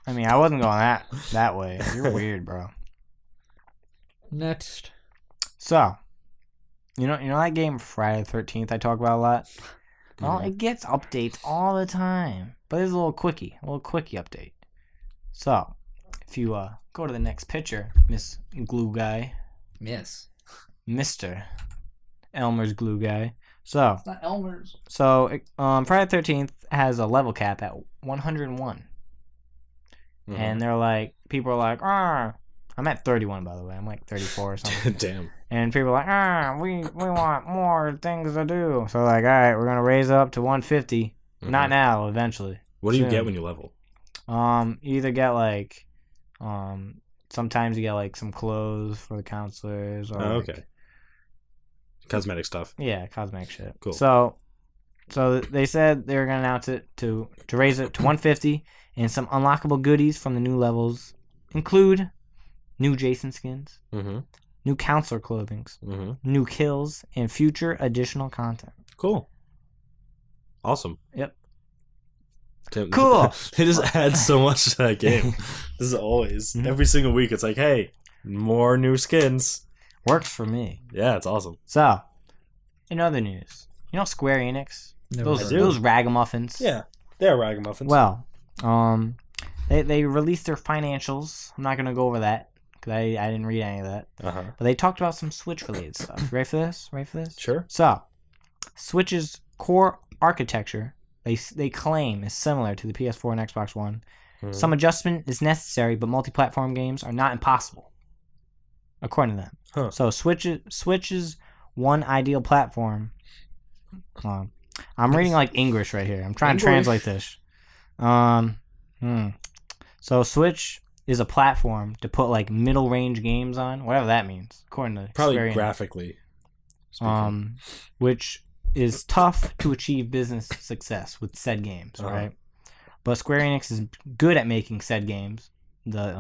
I mean, I wasn't going that way. You're weird, bro. Next. So, you know that game Friday the 13th I talk about a lot? Well, it gets updates all the time. But there's a little quickie update. So, if you go to the next picture, Miss Glue Guy. Yes. Mr. Elmer's Glue Guy. So, it's not Elmer's. So, Friday the 13th has a level cap at 101. And they're like, people are like, I'm at 31, by the way. I'm like 34 or something. Damn. And people are like, we want more things to do. So, like, all right, we're going to raise it up to 150. Not now, eventually. What do you get when you level? You either get, like, sometimes you get, like, some clothes for the counselors. Or okay. Cosmetic stuff. Yeah, cosmetic shit. Cool. So they said they were going to announce it to raise it to 150. And some unlockable goodies from the new levels include new Jason skins, new counselor clothings, new kills, and future additional content. Cool. Awesome. Yep. Cool. They just add so much to that game. This is always. Every single week, it's like, hey, more new skins. Works for me. Yeah, it's awesome. So, in other news, you know Square Enix? Those ragamuffins? Yeah, they're ragamuffins. Well, they released their financials. I'm not going to go over that because I didn't read any of that. But they talked about some Switch-related stuff. Ready for this? Sure. So, Switch's core architecture, they claim, is similar to the PS4 and Xbox One. Some adjustment is necessary, but multi-platform games are not impossible, according to them. So, Switch's one ideal platform. I'm reading like English right here. I'm trying to translate this. So Switch is a platform to put like middle range games on, whatever that means, according to probably Square Enix. graphically. Speaking. Which is tough to achieve business success with said games, right? But Square Enix is good at making said games. The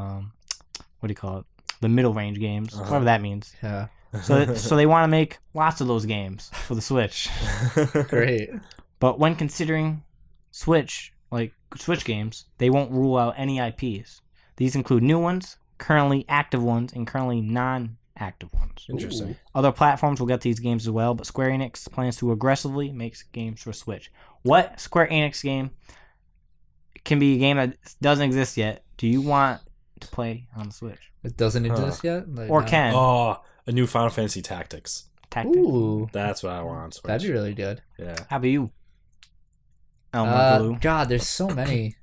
what do you call it? The middle range games, whatever that means. Yeah. So they want to make lots of those games for the Switch. Great. But when considering Switch games, they won't rule out any IPs. These include new ones, currently active ones, and currently non-active ones. Interesting. Other platforms will get these games as well, but Square Enix plans to aggressively make games for Switch. What Square Enix game can be a game that doesn't exist yet do you want to play on the Switch? It doesn't exist yet? Like, Or no. can? Oh, a new Final Fantasy Tactics. Tactics. Ooh. That's what I want on Switch. That'd be really good. Yeah. How about you? Blue. God, there's so many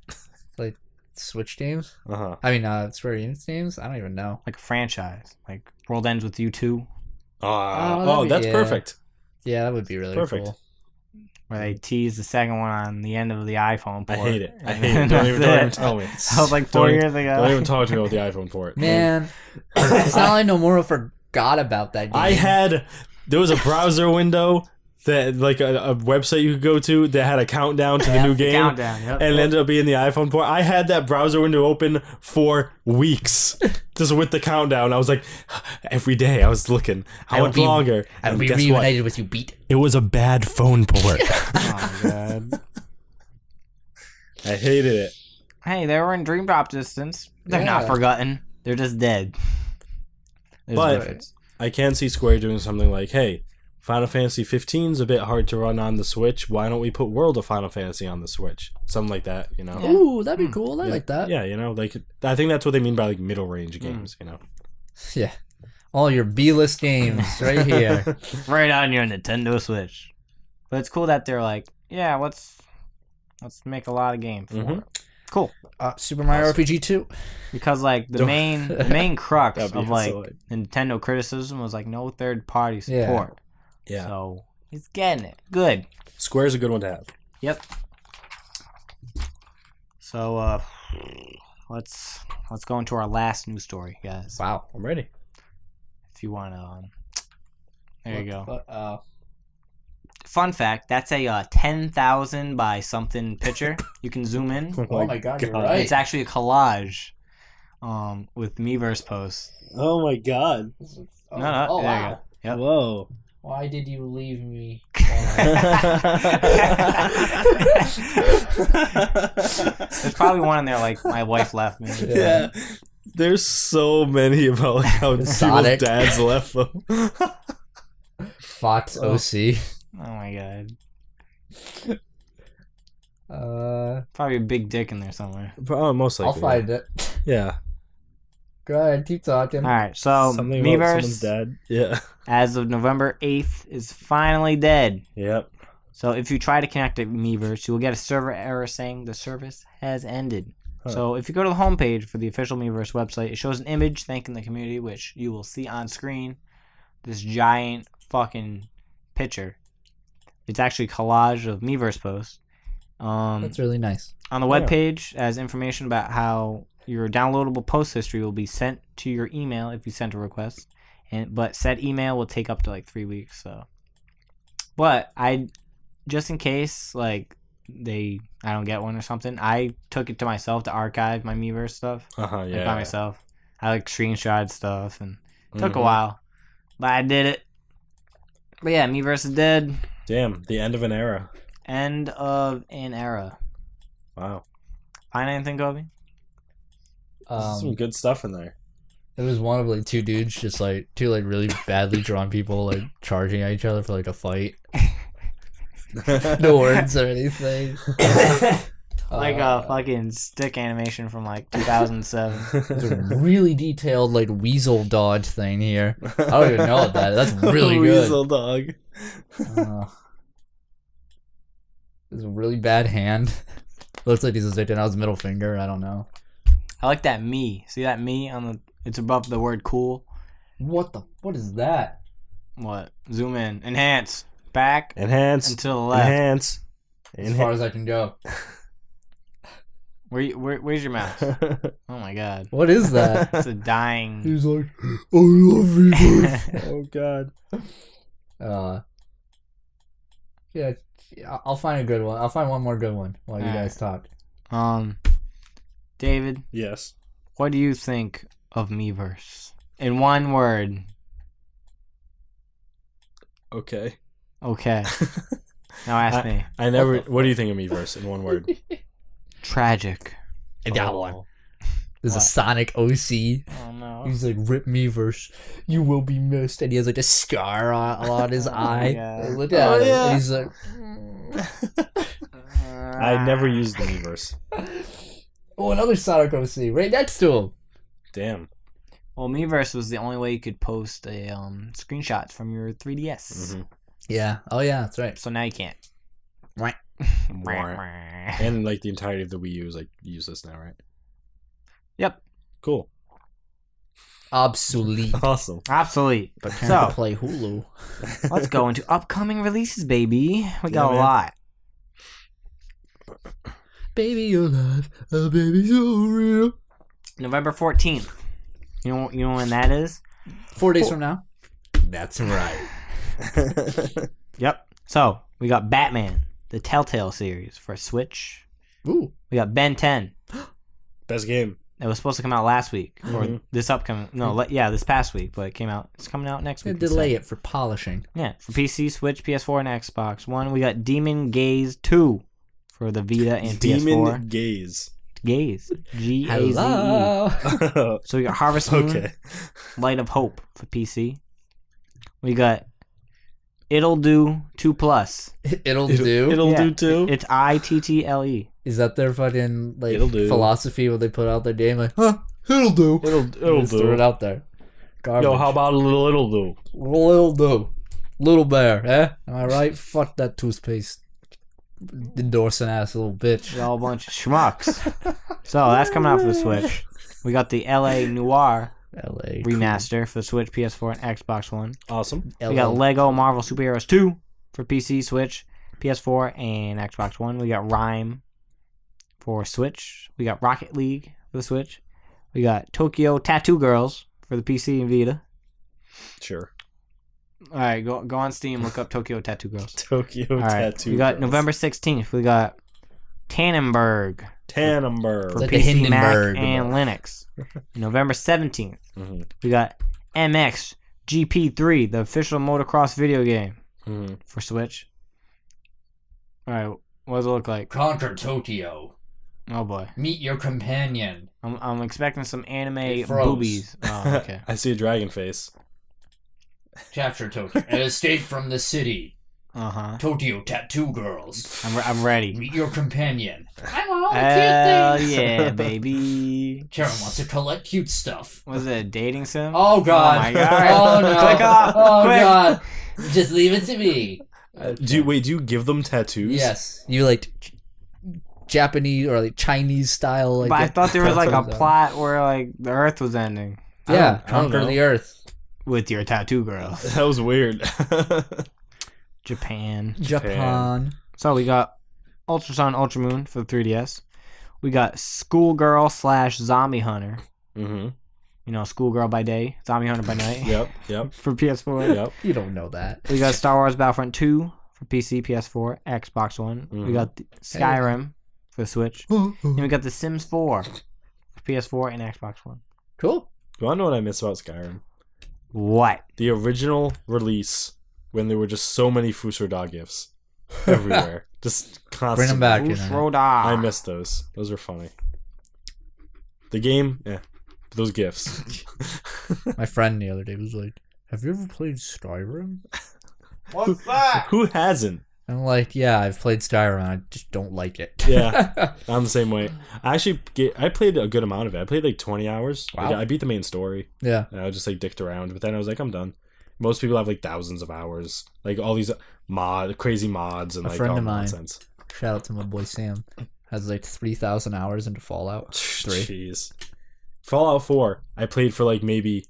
like Switch games. Uh-huh. I mean, Square Enix games. I don't even know. Like a franchise. Like World Ends With You 2, Oh, that'd be- that's yeah. perfect. Yeah, that would be really Perfect. cool. where they tease the second one on the end of the iPhone port. I hate it. I And hate it. Don't even that's tell me. That was like 4 Don't- years ago. Don't even talk to me about the iPhone port. Man, it's not like Nomura forgot about that game. There was a browser window that, like a website you could go to that had a countdown to the new game. Countdown, yep. And it ended up being the iPhone port. I had that browser window open for weeks, just with the countdown. I was like, every day I was looking, how much longer? I would And be guess what? reunited with you, beat. It was a bad phone port. Oh my god. I hated it. Hey, they were in dream drop distance. They're not Yeah. forgotten. They're just dead. There's But- a difference. I can see Square doing something like, hey, Final Fantasy 15 is a bit hard to run on the Switch. Why don't we put World of Final Fantasy on the Switch? Something like that, you know? Yeah. Ooh, that'd be cool. I Yeah. like that. Yeah, you know, like I think that's what they mean by like middle range games, you know. Yeah. All your B-list games right here. Right on your Nintendo Switch. But it's cool that they're like, yeah, let's make a lot of games for Mhm. it. Cool. Super Mario RPG 2. Because like the Don't- main crux That'd be of like so- Nintendo criticism was like no third party Yeah. support. Yeah. So he's getting it. Good. Square's a good one to have. Yep. So let's go into our last news story, guys. Wow. I'm ready. If you want to there you go. Oh. Fun fact, that's a 10,000 by something picture. You can zoom in. Oh my god, you're right. It's actually a collage with Miiverse posts. Oh my god. Oh, No, oh, there wow. you go. Yep. Whoa. Why did you leave me? There's probably one in there like my wife left me. Yeah. There's so many about like how people's Sonic. dads left them. Fox OC. Oh my god. Probably a big dick in there somewhere. Most likely. I'll find it. Yeah. Go ahead, keep talking. Alright, so Something about someone's Miiverse, dad. Yeah. as of November 8th, is finally dead. Yep. So if you try to connect to Miiverse, you will get a server error saying the service has ended. Huh. So if you go to the homepage for the official Miiverse website, it shows an image thanking the community, which you will see on screen. This giant fucking picture. It's actually a collage of Miiverse posts. That's really nice. On the Yeah. webpage, as information about how your downloadable post history will be sent to your email if you sent a request, but said email will take up to like 3 weeks. So, but just in case like I don't get one or something, I took it to myself to archive my Miiverse stuff. Uh-huh, yeah. Like by myself. I like screenshot stuff and it took a Mhm. while, but I did it. But yeah, Miiverse is dead. Damn, the end of an era. End of an era. Wow. Find anything, Kobe? Some good stuff in there. It was one of like two dudes, just like two like really badly drawn people like charging at each other for like a fight. No words or anything. Like a fucking stick animation from like 2007. There's a really detailed like weasel dodge thing here. I don't even know what that is. That's really good. Weasel dog. There's a really bad hand. Looks like he's sticking out his middle finger. I don't know. I like that me. See that me on the? It's above the word cool. What is that? What? Zoom in. Enhance. Back Enhance. and to the left. Enhance. As far as I can go. Where's your mouse? Oh my god. What is that? It's a dying. He's like, I love Reverse. Oh god. Yeah, I'll find a good one. I'll find one more good one while you guys talk. David, Yes. what do you think of Miiverse? In one word. Okay. Okay. Now ask me. I never. What do you think of Miiverse in one word? Tragic. I got Oh. one. There's a What? Sonic OC. Oh no. He's like, rip Miiverse, you will be missed. And he has like a scar on his Oh my eye. God. Look at Oh, him. yeah. And he's like, I never used the Miiverse. oh, another Sonic OC right next to him. Damn. Well, Miiverse was the only way you could post a screenshots from your 3DS. Mhm. Yeah. Oh, yeah, that's right. So now you can't. Right. And like the entirety of the Wii U is like useless now, right? Yep. Cool. Obsolete. Awesome. Obsolete. But can So- play Hulu. Let's go into upcoming releases, baby. We got Yeah, a man. lot. Baby, you're alive. Oh, baby, so real. November 14th. You know when that is? 4 days from now. That's right. Yep. So, we got Batman, the Telltale series for Switch. Ooh. We got Ben 10. Best game. It was supposed to come out last week. Or Mhm. this upcoming... No, this past week. But it came out... It's coming out next They week. delay instead. it for polishing. Yeah. For PC, Switch, PS4, and Xbox One. We got Demon Gaze 2 for the Vita and PS4. Demon Gaze. Gaze. G-A-Z-E. Hello. So we got Harvest Moon, Okay. Light of Hope for PC. We got It'll Do 2 Plus. It'll do. It'll Yeah, do too. It's ITTLE. Is that their fucking like It'll do. philosophy when they put out their game? Like, huh? It'll do. It'll Just throw it do. out there. Garbage. Yo, how about a little it'll do? Little do. Little bear, eh? Am I right? Fuck that toothpaste. Endorsing ass little bitch. We're all a bunch of schmucks. So that's coming out for the Switch. We got the LA Noir LA. remaster for the Switch, PS4, and Xbox One. Awesome. LA. We got Lego Marvel Superheroes 2 for PC, Switch, PS4, and Xbox One. We got Rhyme for Switch. We got Rocket League for the Switch. We got Tokyo Tattoo Girls for the PC and Vita. Sure. All right, go on Steam, look up Tokyo Tattoo Girls. Tokyo All right, Tattoo. we got Girls. November 16th. We got Tannenberg Tannenberg. for Like the PC, Mac, Hindenburg. and Linux. November 17th. Mhm. We got MX GP3, the official motocross video game Mhm. for Switch. All right, what does it look like? Conquer Tokyo. Oh boy, Meet your companion. I'm expecting some anime It froze. boobies. Oh, okay. I see a dragon face. Capture Tokyo. And escape from the city. Uh-huh. Tokyo Tattoo Girls. I'm ready. Meet your companion. I want all the Hell cute things. yeah, baby. Karen wants to collect cute stuff. Was it a dating sim? Oh god. Oh my god. Oh no. Click off. Oh Quick. god. Just leave it to me. Do you give them tattoos? Yes. You like Japanese or like Chinese style like But I that. thought there was like a Tattoos on. plot where like the Earth was ending Yeah, I don't conquer know. the earth. with your tattoo girl. That was weird. Japan. Japan. So we got Ultra Sun, Ultra Moon for the 3DS. We got Schoolgirl / Zombie Hunter. Mm-hmm. You know, Schoolgirl by day, Zombie Hunter by night. Yep. For PS4. Yep. You don't know that. We got Star Wars Battlefront 2 for PC, PS4, Xbox One. We Mhm. got the Skyrim for the Switch. And we got The Sims 4 for PS4 and Xbox One. Cool. You want to know what I miss about Skyrim? What? The original release, when there were just so many Fusro dog gifs everywhere, just constantly. Bring them back. Who's You know. Roda? I missed those. Those were funny. The game, those gifs. My friend the other day was like, "Have you ever played Skyrim?" What's that? Who hasn't? I'm like, "Yeah, I've played Skyrim. I just don't like it." Yeah. I'm the same way. I played a good amount of it. I played like 20 hours. Wow. Like, I beat the main story. Yeah. And I just like dicked around, but then I was like, I'm done. Most people have like thousands of hours, like all these crazy mods and A like friend all of mine. nonsense. Shout out to my boy Sam. Has like 3,000 hours into Fallout 3. Jeez. Fallout 4, I played for like maybe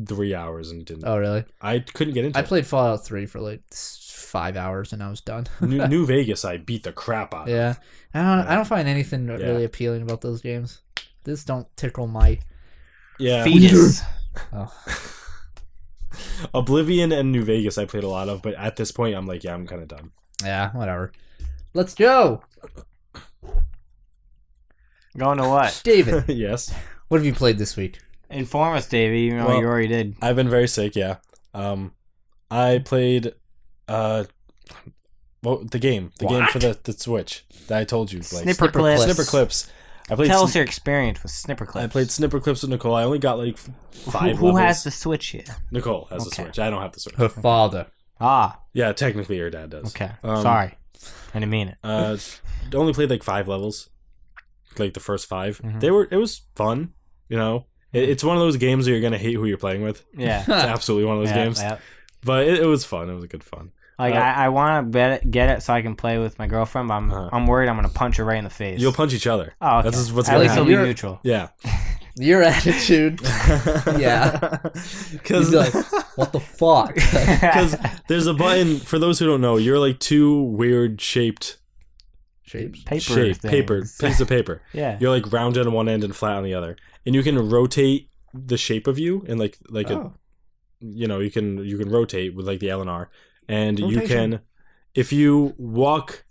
3 hours and didn't. Oh, really? I couldn't get into I it. played Fallout 3 for like 5 hours and I was done. New Vegas, I beat the crap out of. Yeah. I don't find anything really appealing about those games. This don't tickle my... Yeah. Fetus. Oh. Oblivion and New Vegas I played a lot of, but at this point I'm like, yeah, I'm kind of done. Yeah, whatever. Let's go. Going to what? David, Yes. what have you played this week? Inform us, Davey, even though Well, you already did. I've been very sick, yeah. I played the game for the Switch that I told you. Like, Snipper Clips. Snipper Clips. I played Tell us your experience with Snipper Clips. I played Snipper Clips with Nicole. I only got like 5 Who levels. has the Switch here? Nicole has the Okay. Switch. I don't have the Switch. Her father. Ah, Yeah, technically your dad does. okay. Um, Sorry. I didn't mean it. Only played like 5 levels. Like the first 5. Mhm. It was fun, you know. It's one of those games where you're going to hate who you're playing with. Yeah. It's absolutely one of those games. Yeah. But it was fun. It was a good fun. Like I want to get it so I can play with my girlfriend, but I'm worried I'm gonna punch her right in the face. You'll punch each other. Oh, okay. That's just what's At going to least it'll happen. be neutral. Yeah. Your attitude. Yeah. Because You'd be like, what the fuck? there's a button, for those who don't know, you're like 2 weird shaped Shapes. paper piece of paper. Yeah. You're like rounded on one end and flat on the other. And you can rotate the shape of you and like Oh. you can rotate with like the L and R. And you Rotation. can, if you walk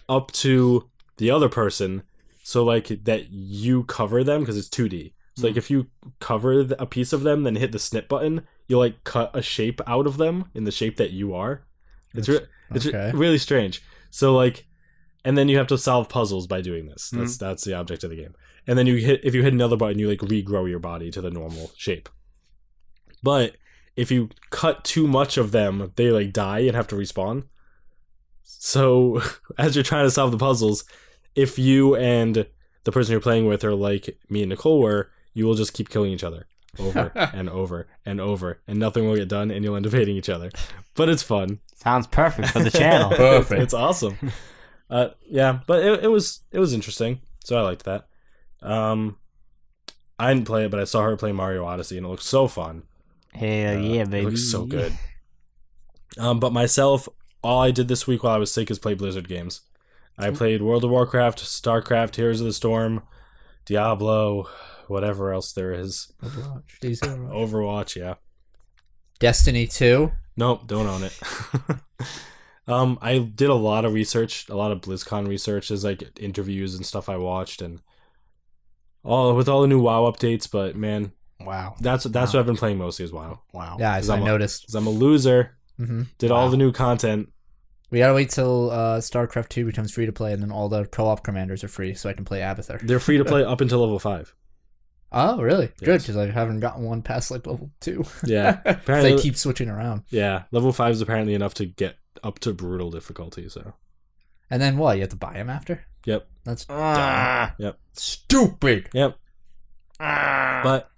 up to the other person, so like that you cover them because it's 2D. So like if you cover a piece of them, then hit the snip button, you'll like cut a shape out of them in the shape that you are. It's Okay. really strange. So like, and then you have to solve puzzles by doing this. That's the object of the game. And then if you hit another button, you like regrow your body to the normal shape. But if you cut too much of them, they like die and have to respawn. So as you're trying to solve the puzzles, if you and the person you're playing with are like me and Nicole were, you will just keep killing each other over and over and over, and nothing will get done, and you'll end up hating each other. But it's fun. Sounds perfect for the channel. Perfect. It's awesome. Yeah, but it was interesting, so I liked that. I didn't play it, but I saw her play Mario Odyssey, and it looked so fun. Hell yeah, baby. It looks so good. But myself, all I did this week while I was sick is play Blizzard games. I played World of Warcraft, StarCraft, Heroes of the Storm, Diablo, whatever else there is. Overwatch, yeah. Destiny 2. Nope, don't own it. I did a lot of research, a lot of BlizzCon research. There's like interviews and stuff I watched, and with all the new WoW updates. But man, Wow. that's what I've been playing mostly is WoW. Wow. Yeah, I noticed. Because I'm a loser. Mm-hmm. Did all the new content. We gotta wait till StarCraft 2 becomes free to play, and then all the co-op commanders are free, so I can play Abathur. They're free to play up until level 5. Oh, really? Yes. Good, because I haven't gotten one past like level 2. Yeah, They apparently. keep switching around. Yeah, level 5 is apparently enough to get up to brutal difficulty. So. And then what? You have to buy them after? Yep. That's Yep. stupid. Yep. But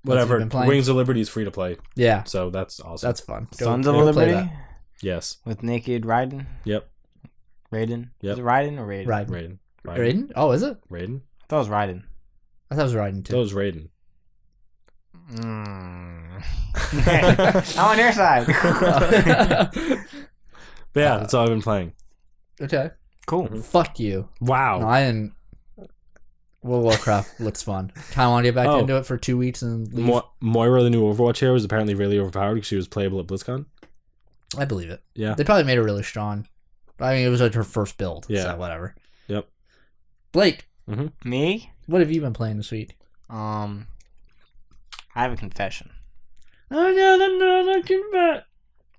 whatever. been playing? Wings of Liberty is free to play, Yeah, so that's awesome. that's fun. Sons of go play Liberty that. Yes. with Naked Raiden. Yep. Raiden. Yep. Is it Raiden or Raiden? Raiden. Raiden. Raiden? Oh, is it? Raiden. I thought it was Raiden. I thought it was Raiden That too. was Raiden. I'm on your side. But yeah, that's all I've been playing. Okay. Cool. Fuck you. Wow. No, I didn't. World of Warcraft looks fun. Kind of want to get back Oh. into it for 2 weeks and leave. Moira, the new Overwatch hero, was apparently really overpowered because she was playable at BlizzCon. I believe it. Yeah. They probably made her really strong. I mean, it was like her first build. Yeah. So whatever. Yep. Blake, Me? what have you been playing this week? I have a confession. Oh no, no, confess.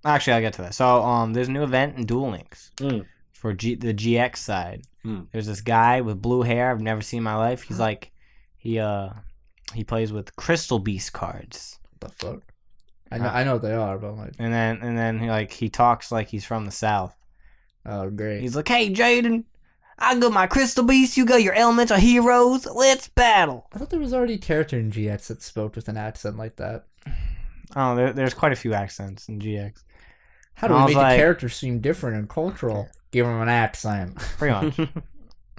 Actually, I'll get to that. So, there's a new event in Duel Links Mm. for the GX side. Mm. There's this guy with blue hair I've never seen in my life. He's like, he plays with Crystal Beast cards, What the fuck? I know what they are, but I'm like, and then he talks like he's from the South. oh great. He's like, "Hey, Jaden, I got my Crystal Beast. You got your elemental heroes. Let's battle." I thought there was already a character in GX that spoke with an accent like that. Oh, there's quite a few accents in GX. How do I we was make like- the character seem different and cultural? Give him an accent. Pretty much. And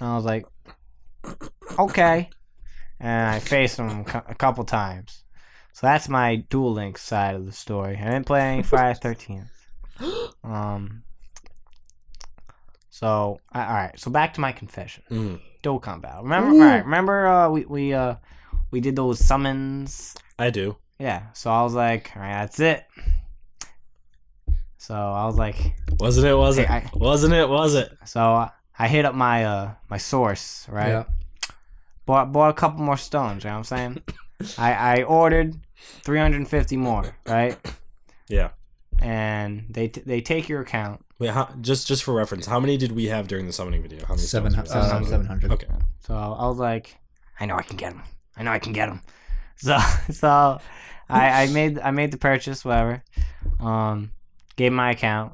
I was like, okay. And I faced him a couple times. So that's my Duel Links side of the story. I didn't play any Friday 13th. So, all right. So back to my confession. Mm. Dokkan Battle. Remember we did those summons? I do. Yeah. So I was like, all right, that's it. So I was like, Was it? Was it? Hey, Wasn't it? Was it? so I hit up my my source, right? Yeah. Bought a couple more stones. You know what I'm saying? I ordered 350 more, right? Yeah. And they take your account. Wait, just for reference, how many did we have during the summoning video? How many? 700. Okay. So I was like, I know I can get them. So I made the purchase, whatever. Gave my account,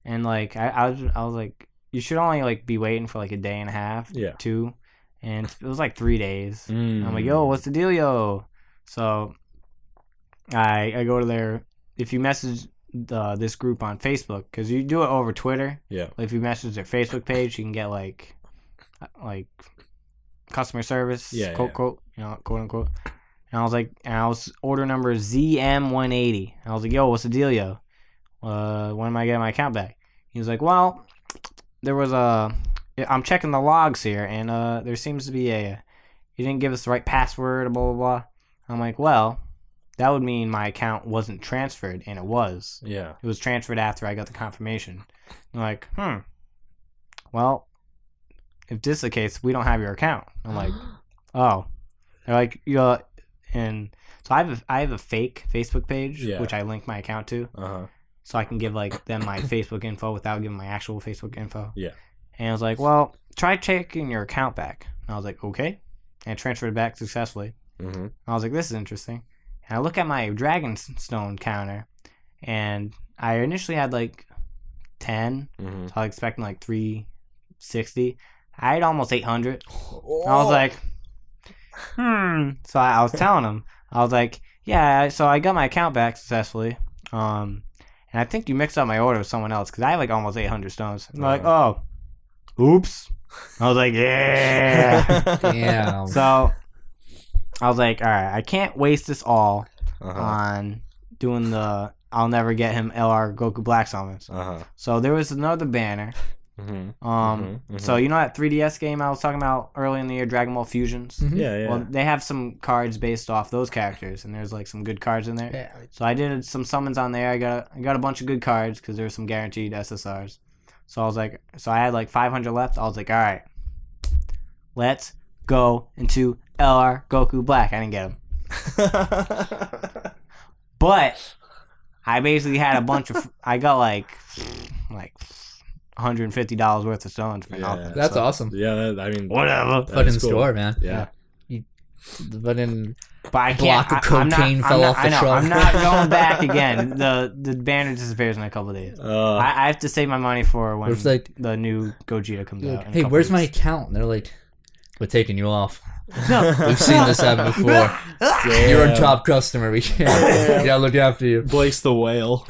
and like I was like, you should only like be waiting for like a day and a half, Yeah. 2, and it was like 3 days. I'm like, yo, what's the deal, yo? So I go to their, if you message this group on Facebook, because you do it over Twitter. Yeah. If you message their Facebook page, you can get like customer service, quote, quote unquote. And I was order number ZM180. And I was like, yo, what's the deal, yo? When am I getting my account back? He was like, well, there was I'm checking the logs here, and there seems to be you didn't give us the right password, blah, blah, blah. I'm like, well, that would mean my account wasn't transferred, and it was. Yeah. It was transferred after I got the confirmation. I'm like, well, if this is the case, we don't have your account. I'm like, oh. They're like, and so I have a fake Facebook page, which I link my account to. So I can give like them my Facebook info without giving my actual Facebook info. Yeah. And I was like, well, try checking your account back. And I was like, okay. And I transferred it back successfully. Mm-hmm. I was like, this is interesting. And I look at my Dragonstone counter, and I initially had like 10. Mm-hmm. So I was expecting like 360. I had almost 800. Oh. I was like, So I was telling him, I was like, yeah, so I got my account back successfully. And I think you mixed up my order with someone else, because I have like almost 800 stones. And they're like, oh, oops. I was like, yeah. Damn. So I was like, all right, I can't waste this all on doing the I'll never get him LR Goku Black summons. So there was another banner. So you know that 3DS game I was talking about early in the year, Dragon Ball Fusions? Yeah. Well, they have some cards based off those characters, and there's like some good cards in there. Yeah. So I did some summons on there. I got a bunch of good cards because there's some guaranteed SSRs. So I was like, I had like 500 left. I was like, all right, let's go into LR Goku Black. I didn't get him, but I basically had a bunch of. I got like $150 worth of stones for nothing. That's awesome. Yeah, I mean, whatever. Put in cool. Store, man. Yeah. But I can't. Block of cocaine fell off the truck. I'm not going back again. The banner disappears in a couple of days. I have to save my money for when the new Gogeta comes out. Hey, where's my account? And they're like, we're taking you off. No, we've seen this happen before. You're a top customer. We gotta look after you. Blake's the whale.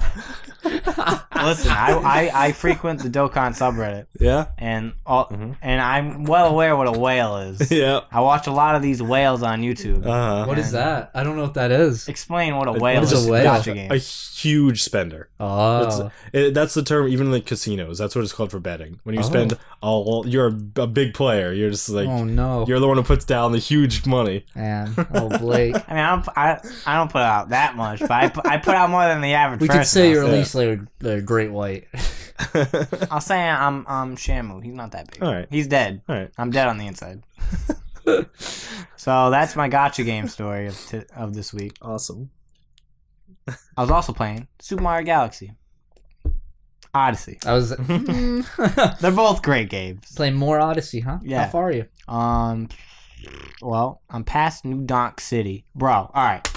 Listen, I frequent the Dokkan subreddit. Yeah. And I'm well aware what a whale is. Yeah. I watch a lot of these whales on YouTube. What is that? I don't know what that is. Explain what a whale is. What is a whale? Gotcha game. A huge spender. Oh. That's the term, even in like casinos. That's what it's called for betting. When you spend you're a big player. You're just like, oh no, you're the one who puts down the huge money. Man, Blake. I mean, I don't put out that much, but I put out more than the average person. We could say you're at least like a great white. I'll say I'm Shamu. He's not that big. All right. He's dead. All right. I'm dead on the inside. So that's my gotcha game story of this week. Awesome. I was also playing Super Mario Galaxy. Odyssey. They're both great games. Playing more Odyssey, huh? Yeah. How far are you? Well, I'm past New Donk City. Bro, alright.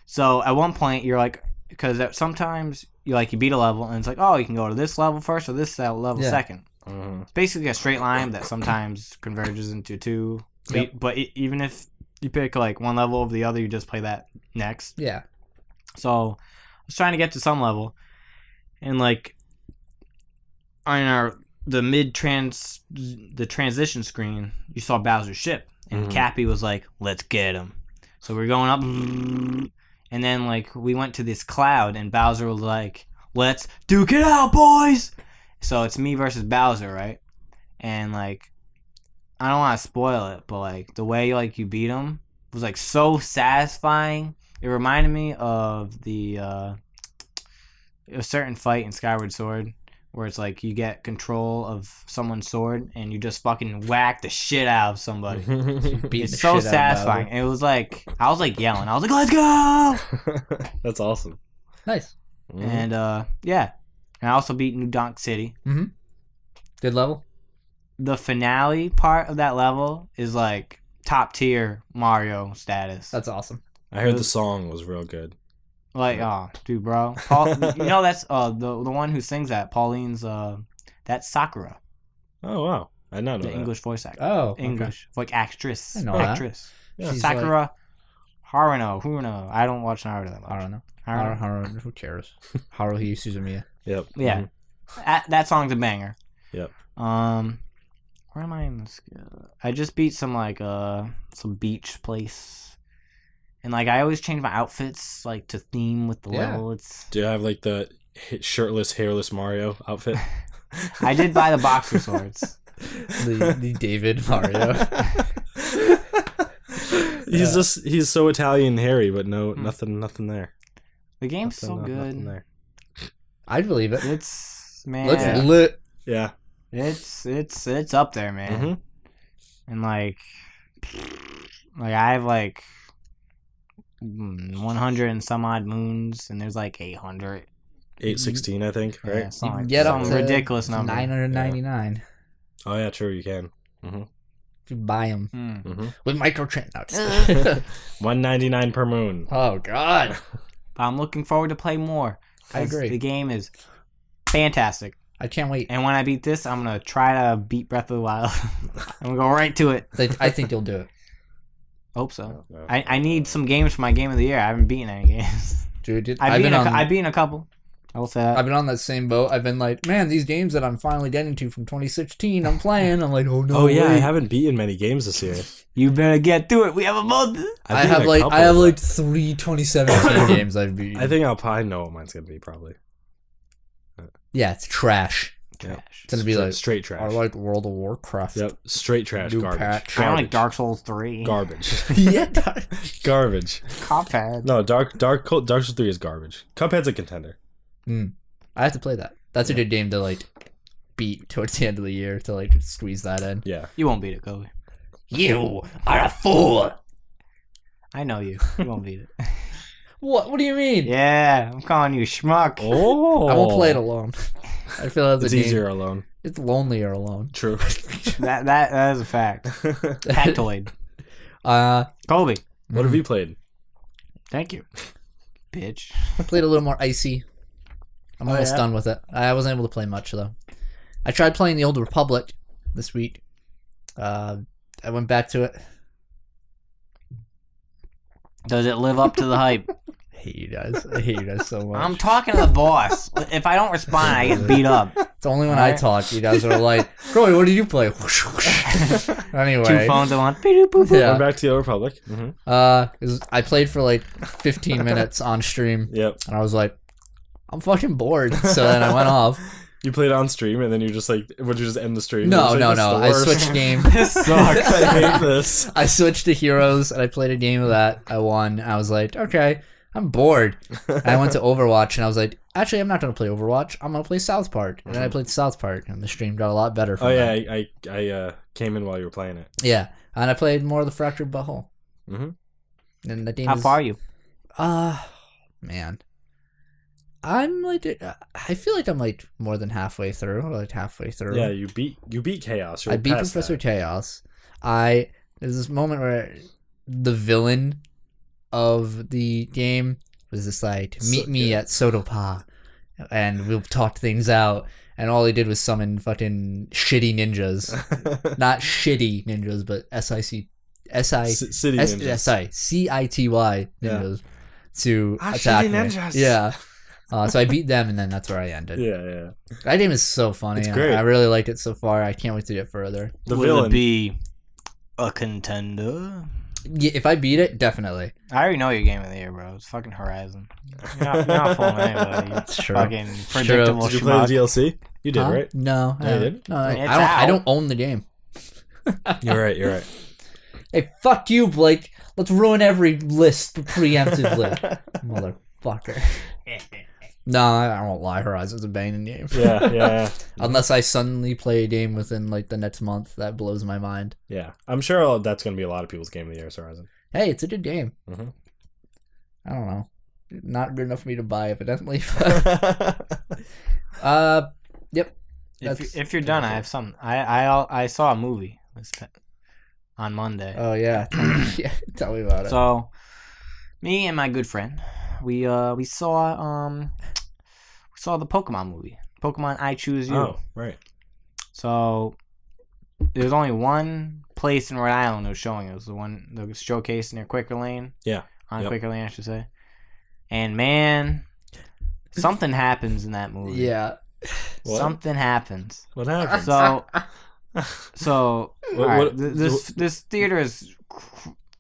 So at one point you're like, because sometimes you beat a level and it's like, oh, you can go to this level first or this level second. It's basically a straight line that sometimes converges into two. Yep. But even if you pick like one level over the other, you just play that next. Yeah. So I was trying to get to some level, and like on the transition screen, you saw Bowser's ship, and Cappy was like, "Let's get him." So we're going up, and then like we went to this cloud, and Bowser was like, "Let's duke it out, boys." So it's me versus Bowser, right? And like, I don't want to spoil it, but like the way like you beat him was like so satisfying. It reminded me of the a certain fight in Skyward Sword where it's like you get control of someone's sword and you just fucking whack the shit out of somebody. It's so satisfying. It was like I was like yelling. I was like, "Let's go!" That's awesome. Nice. And yeah, and I also beat New Donk City. Good level. The finale part of that level is like top tier Mario status. That's awesome. I heard the song was real good. Like, oh, dude, bro. You know that's the one who sings that. Pauline's that's Sakura. Oh wow, I did not know The that. English voice actor. Oh, English like actress. I know that. Actress. Yeah. She's Sakura Haruno. I don't watch Naruto that much. I don't know. Haruno. Haru, who cares? Haruhi Suzumiya. Yep. Yeah, that song's a banger. Yep. Where am I in this? I just beat some like some beach place. And like I always change my outfits like to theme with the level. It's Do you have like the shirtless, hairless Mario outfit? I did buy the boxer swords. the David Mario. He's so Italian hairy, but nothing there. The game's Nothing so good. Nothing there. I'd believe it. It's man. Let's lit. Yeah. It's up there, man. And like I have like 100 and some odd moons, and there's like 800. 816, I think, right? Yeah, something, Get up some to ridiculous number. 999. Oh yeah, true. You can. You buy them with microtransactions. $199 per moon. Oh God. I'm looking forward to play more. I agree. The game is fantastic. I can't wait. And when I beat this, I'm gonna try to beat Breath of the Wild. I'm gonna go right to it. I think you'll do it. Hope so. No. I need some games for my game of the year. I haven't beaten any games. Dude, I've beaten a couple. I will say that. I've been on that same boat. I've been like, man, these games that I'm finally getting to from 2016, I'm playing. I'm like, oh no. Oh yeah, I wait. haven't beaten many games this year. You better get to it. We have a month. I have like 3 2017 games I've beat. I think I'll probably know what mine's gonna be probably. Yeah, it's trash. Trash. It's gonna be like straight trash. I like World of Warcraft. Yep, straight trash. New Garbage. patch. I don't like Dark Souls 3. Garbage. Yeah. Garbage. Cuphead. No, Dark Souls 3 is garbage. Cuphead's a contender. I have to play that. That's a good game to like beat towards the end of the year to like squeeze that in. Yeah. You won't beat it, Kobe. You are a fool. I know you. You won't beat it. What do you mean? Yeah, I'm calling you schmuck. Oh. I won't play it alone. I feel that's it's a game. easier alone. It's lonelier alone. True. That is a fact. Factoid. Kobe. What have you played? Thank you. Bitch. I played a little more icy. I'm almost done with it. I wasn't able to play much though. I tried playing the Old Republic this week. I went back to it. Does it live up to the hype? I hate you guys so much. I'm talking to the boss. If I don't respond, I get beat up. It's only when I talk, you guys are like, Troy, what did you play? Anyway. 2 phones at once. Yeah. Going back to the Old Republic. I played for like 15 minutes on stream. Yep. And I was like, I'm fucking bored. So then I went off. You played on stream and then you're just like, would you just end the stream? No. Like, I switched game. This sucks. I hate this. I switched to Heroes and I played a game of that. I won. I was like, okay, I'm bored. And I went to Overwatch and I was like, actually, I'm not going to play Overwatch. I'm going to play South Park. And then I played South Park and the stream got a lot better from that. Yeah, I came in while you were playing it. Yeah. And I played more of the Fractured Butthole. Mm-hmm. And the game How far are you? Man. I'm like, I feel like I'm like more than halfway through, or like halfway through. Yeah, you beat Chaos. You're I beat past Professor that. Chaos. There's this moment where the villain of the game was just like, meet me at Sotopa, and we'll talk things out. And all he did was summon fucking shitty ninjas. Not shitty ninjas, but City C-I-T-Y ninjas to attack me. ninjas. Yeah. So I beat them, and then that's where I ended. Yeah. That game is so funny. It's great. I really like it so far. I can't wait to get further. The Will villain. it be a contender? Yeah, if I beat it, definitely. I already know your game of the year, bro. It's fucking Horizon. You're not fooling anybody. It's true. Fucking predictable Did you play schmuck. the DLC? You did, Huh? right? No, No, you didn't? No, It's I out. don't own the game. You're right. Hey, fuck you, Blake. Let's ruin every list preemptively, motherfucker. No, I won't lie. Horizon's a banging game. Yeah. Unless I suddenly play a game within like the next month, that blows my mind. Yeah. I'm sure that's going to be a lot of people's game of the year, is Horizon. Hey, it's a good game. Mm-hmm. I don't know. Not good enough for me to buy, evidently. Yep. If you're done, I have some. I saw a movie on Monday. Oh yeah. Yeah. Tell me about it. So, me and my good friend, we saw the Pokemon movie, Pokemon I Choose You. Oh, right. So there's only one place in Rhode Island that was showing it. It was the showcase near Quaker Lane. Yeah. On Quaker Lane, I should say. And man, something happens in that movie. Yeah. What? Something happens. What happened? So this theater is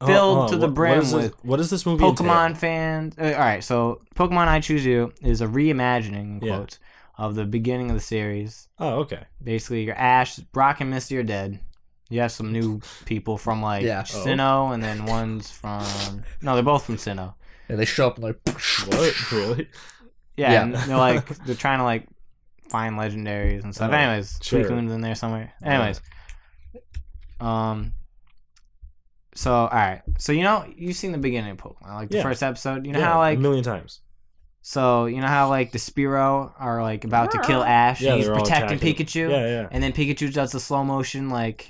filled to the brim with what is this movie Pokemon entail? fans. All right, so Pokemon I Choose You is a reimagining, in quotes, of the beginning of the series. Oh, okay. Basically, your Ash, Brock, and Misty are dead. You have some new people from like Sinnoh, and then one's from they're both from Sinnoh. Yeah, they show up and like what? Really? Yeah, and they're trying to like find legendaries and stuff. Anyways, Suicune's in there somewhere. Anyways, so all right, so you've seen the beginning of Pokemon, like the first episode. You know how like a million times. So you know how like the Spearow are like about to kill Ash, and he's protecting Pikachu. Yeah. And then Pikachu does the slow motion like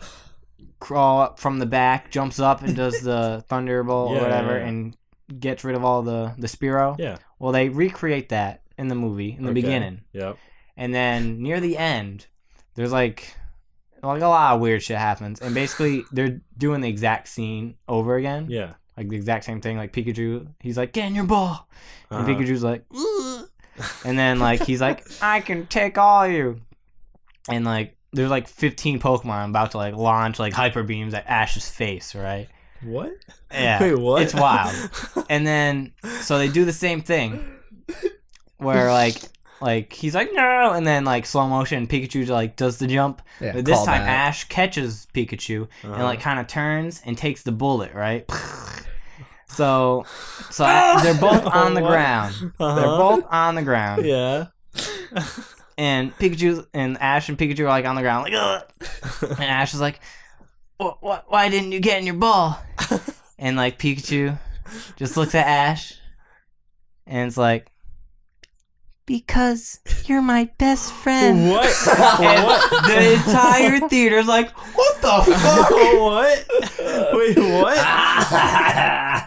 crawl up from the back, jumps up and does the Thunderbolt or whatever, and gets rid of all the Spearow. Yeah. Well, they recreate that in the movie in the beginning. Yep. And then near the end, there's like a lot of weird shit happens, and basically they're doing the exact scene over again. Yeah. Like the exact same thing. Like Pikachu, he's like, "Get in your ball," and Pikachu's like, "Ugh." And then like he's like, "I can take all of you," and like there's like 15 Pokemon about to like launch like hyper beams at Ash's face, right? What? Yeah. Wait, what? It's wild. And then so they do the same thing where like he's like no, and then like slow motion Pikachu like does the jump. Yeah, but this call time back. Ash catches Pikachu and like kind of turns and takes the bullet, right? So they're both on the ground. They're both on the ground. Yeah. And Pikachu and Ash and Pikachu are like on the ground, like, ugh. And Ash is like, why didn't you get in your ball? And like Pikachu just looks at Ash and it's like, because you're my best friend. What? And What? the entire theater's like, what the fuck? What? Wait, what?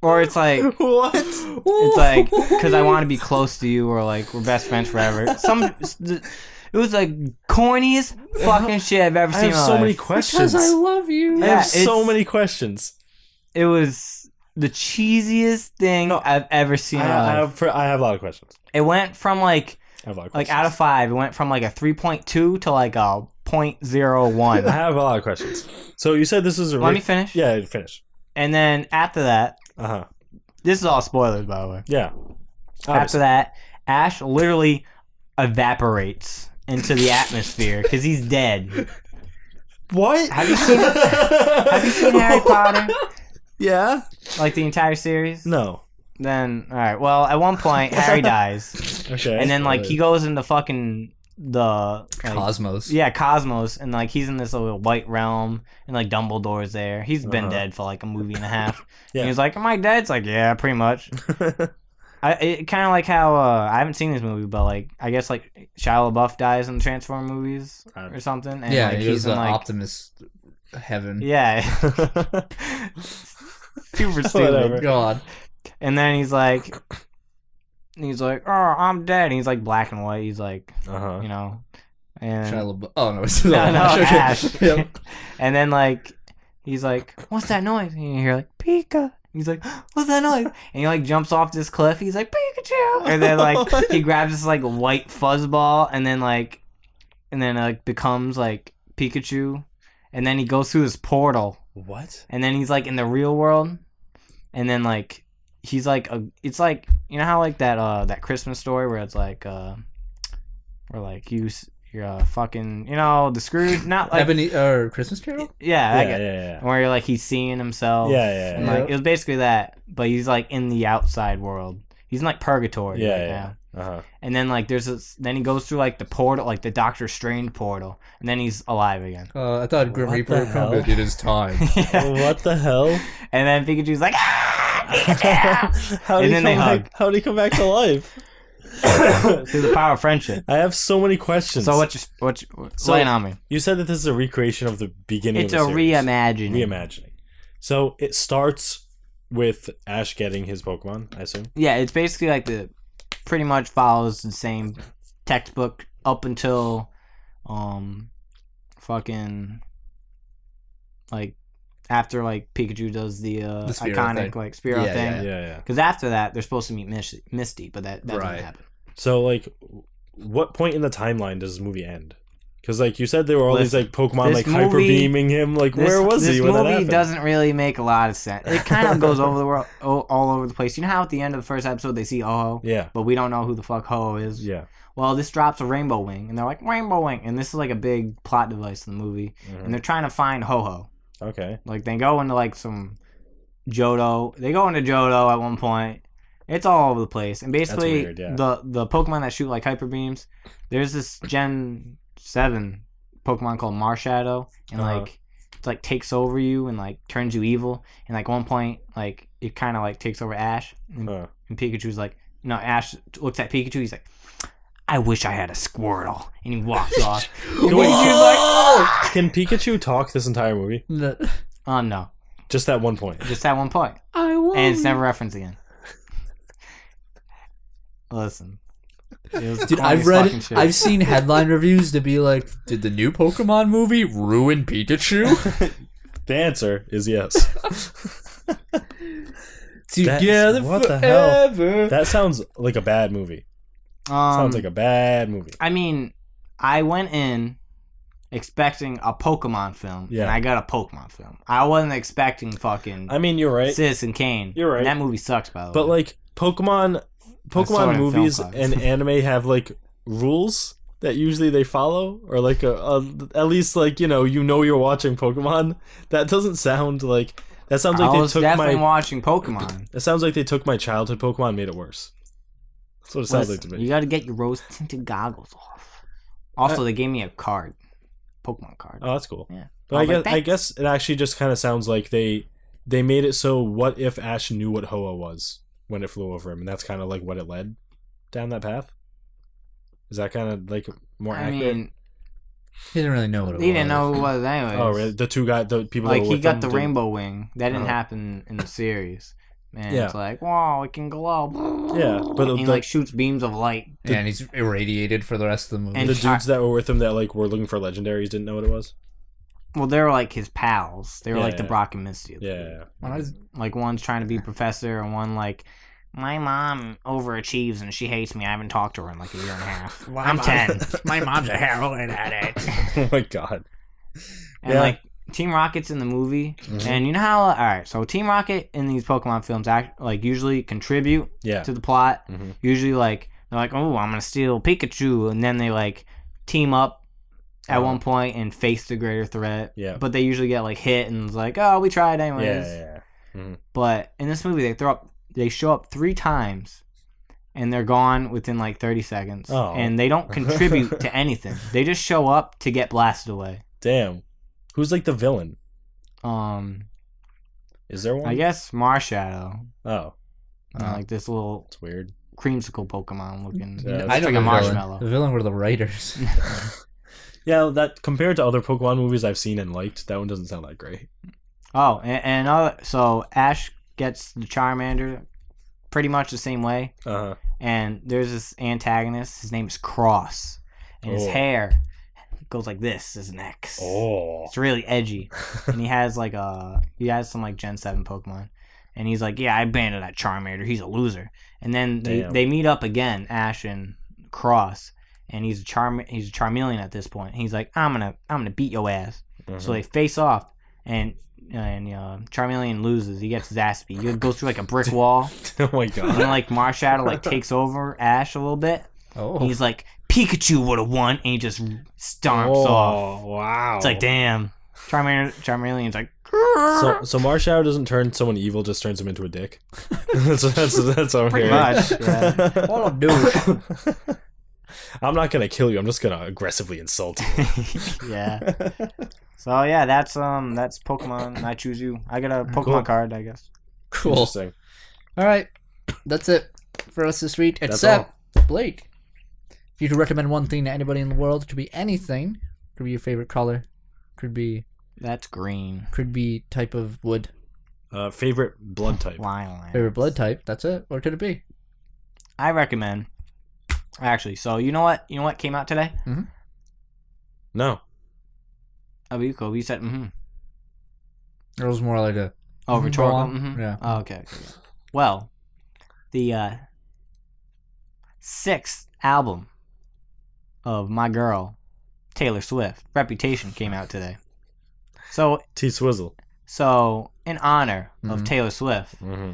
Or it's like, What? it's like, because I want to be close to you, or like we're best friends forever. It was like corniest fucking shit I've ever seen. I in have my so life. many questions. Because I love you. I Yeah, have so many questions. It was the cheesiest thing I've ever seen. In my life. I have a lot of questions. It went from like I have a lot of like questions. out of 5, it went from like a 3.2 to like a 0.01. I have a lot of questions. So you said this is a... Let me finish. Yeah, finish. And then after that, Uh-huh. this is all spoilers, by the way. Yeah. After that, Ash literally evaporates into the atmosphere because he's dead. What? Have you seen Harry Potter? Yeah? Like the entire series? No. Then, alright, well, at one point, Harry dies. Okay. And then, like, he goes into fucking the... Like, Cosmos. yeah, Cosmos. And, like, he's in this little white realm. And, like, Dumbledore's there. He's been dead for, like, a movie and a half. Yeah. And he's like, am I dead? It's like, yeah, pretty much. It kind of like how, I haven't seen this movie, but, like, I guess, like, Shia LaBeouf dies in the Transform movies or something. And, Yeah, like, he's in, an like... Optimus heaven. Yeah. Super stupid. Whatever. God. And then he's like, oh, I'm dead. And he's like black and white. He's like, Uh-huh. you know, and Shia LaBeouf. Oh no, it's no, Okay. Ash. Yep. And then like, he's like, what's that noise? And you hear like Pika. He's like, what's that noise? And he like jumps off this cliff. He's like Pikachu. And then like he grabs this like white fuzzball and then becomes like Pikachu. And then he goes through this portal. What? And then he's like in the real world. And then like he's like it's like, you know how like that Christmas story where it's like where like you're fucking, you know, the Scrooge, not like Ebony or Christmas Carol? yeah, Yeah. where you're like he's seeing himself. Yeah. And like it was basically that, but he's like in the outside world. He's in like purgatory right now. Uh-huh. And then like then he goes through like the portal, like the Doctor Strange portal, and then he's alive again. I thought Grim What Reaper the hell? did his time. What the hell? And then Pikachu's like, Pikachu! How And then they hug. How did he come back to life? Through the power of friendship. I have so many questions. So laying on me? You said that this is a recreation of the beginning It's of the a series. reimagining. So it starts with Ash getting his Pokemon, I assume? Yeah, it's basically like pretty much follows the same textbook up until fucking like after like Pikachu does the Spearow iconic thing. like Spearow Yeah, thing. Yeah. Because after that they're supposed to meet Misty, but that Right. didn't happen. So, like, what point in the timeline does this movie end? Because, like, you said there were all these, like, Pokemon, like, movie- hyper beaming him. Like, where was he when that This movie happened? doesn't really make a lot of sense. It kind of goes over the world, all over the place. You know how at the end of the first episode they see Ho-Oh? Yeah. But we don't know who the fuck Ho-Oh is? Yeah. Well, this drops a Rainbow Wing, and they're like, Rainbow Wing! And this is like a big plot device in the movie. And they're trying to find Ho-Oh. Okay. Like, they go into, like, some Johto. They go into Johto at one point. It's all over the place. And basically, That's weird, the Pokemon that shoot, like, Hyper Beams, there's this Gen 7 Pokemon called Marshadow. And, like, it, like, takes over you and, like, turns you evil. And, like, one point, like, it kind of, like, takes over Ash. And, and Pikachu's like, no, Ash looks at Pikachu. He's like, I wish I had a Squirtle. And he walks off. And Pikachu's like, Can Pikachu talk this entire movie? no. Just that one point. Just at one point. And it's never referenced again. Listen. Dude, I've seen headline reviews to be like, did the new Pokemon movie ruin Pikachu? The answer is yes. Together what the forever. hell? That sounds like a bad movie. Sounds like a bad movie. I mean, I went in expecting a Pokemon film, and I got a Pokemon film. I wasn't expecting fucking I mean, you're right. Citizen Kane. You're right. And that movie sucks, by the way. But, like, Pokemon saw it in movies film class. and anime have, like, rules that usually they follow, or, like, at least, like, you know you're watching Pokemon. That doesn't sound like... That sounds like I they was took definitely watching Pokemon. That sounds like they took my childhood Pokemon and made it worse. That's what it sounds like to me. You got to get your rose-tinted goggles off. Also, they gave me a card. Pokemon card. Oh, that's cool. Yeah. But I guess it actually just kind of sounds like they made it so what if Ash knew what Ho-Oh was when it flew over him, and that's kind of like what it led down that path? Is that kind of like more accurate? I mean, he didn't really know what it was. he didn't know who it was anyways. Oh, really? The people like, that were he with got him the didn't- Rainbow Wing. That didn't happen in the series. And Yeah. it's like, wow, it can glow. Yeah, but And he, like, shoots beams of light. And he's irradiated for the rest of the movie. And the dudes that were with him that like were looking for legendaries didn't know what it was. Well, they were like his pals. They were like the Yeah. Brock and Misty. Yeah. Like, one's trying to be professor, and one like, my mom overachieves and she hates me. I haven't talked to her in like a year and a half. I'm 10. My mom's a heroin addict. Oh my god. And Yeah. like, Team Rocket's in the movie, and you know how? All right, so Team Rocket in these Pokemon films usually contribute to the plot. Usually, like, they're like, oh, I'm gonna steal Pikachu, and then they like team up at one point and face the greater threat. Yeah. But they usually get like hit and it's like, oh, we tried anyways. Yeah. But in this movie, they show up 3 times, and they're gone within like 30 seconds, Oh. and they don't contribute to anything. They just show up to get blasted away. Damn. Who's like the villain? Is there one? I guess Marshadow. Oh, Like this little it's weird. creamsicle Pokemon looking. Yeah, It's I know like the a marshmallow. villain. The villain were the writers. Yeah, that compared to other Pokemon movies I've seen and liked, that one doesn't sound that great. Oh, so Ash gets the Charmander pretty much the same way. And there's this antagonist. His name is Cross. And his hair goes like this as an X. Oh. It's really edgy. And he has some like Gen 7 Pokemon. And he's like, yeah, I abandoned that Charmander. He's a loser. And then they meet up again, Ash and Cross. And he's a Charmeleon at this point. He's like, I'm gonna beat your ass. So they face off, and Charmeleon loses. He gets his ass beat. He goes through like a brick wall. Oh my god. And then like Marshadow like takes over Ash a little bit. Oh. And he's like, Pikachu would have won, and he just stomps off. Wow. It's like, damn. Charmeleon's like, So Marshadow doesn't turn someone evil, just turns him into a dick. that's what I'm Pretty hearing. much. Yeah. What a douche. I'm not gonna kill you. I'm just gonna aggressively insult you. Yeah. So yeah, that's Pokemon. I choose you. I got a Pokemon Cool. card, I guess. Cool. Interesting. All right. That's it for us this week. That's Except Blake. If you could recommend one thing to anybody in the world, it could be anything. Could be your favorite color. Could be That's green. type of wood. Favorite blood type. Lion. Favorite blood type. That's it. Or could it be? I recommend. Actually, so you know what? You know what came out today? No. Oh, you said It was more like a. Oh, rhetorical. on. Yeah. Oh, okay. Well, the 6th album of my girl Taylor Swift, Reputation, came out today. So T-Swizzle. in honor of Taylor Swift, Mm-hmm.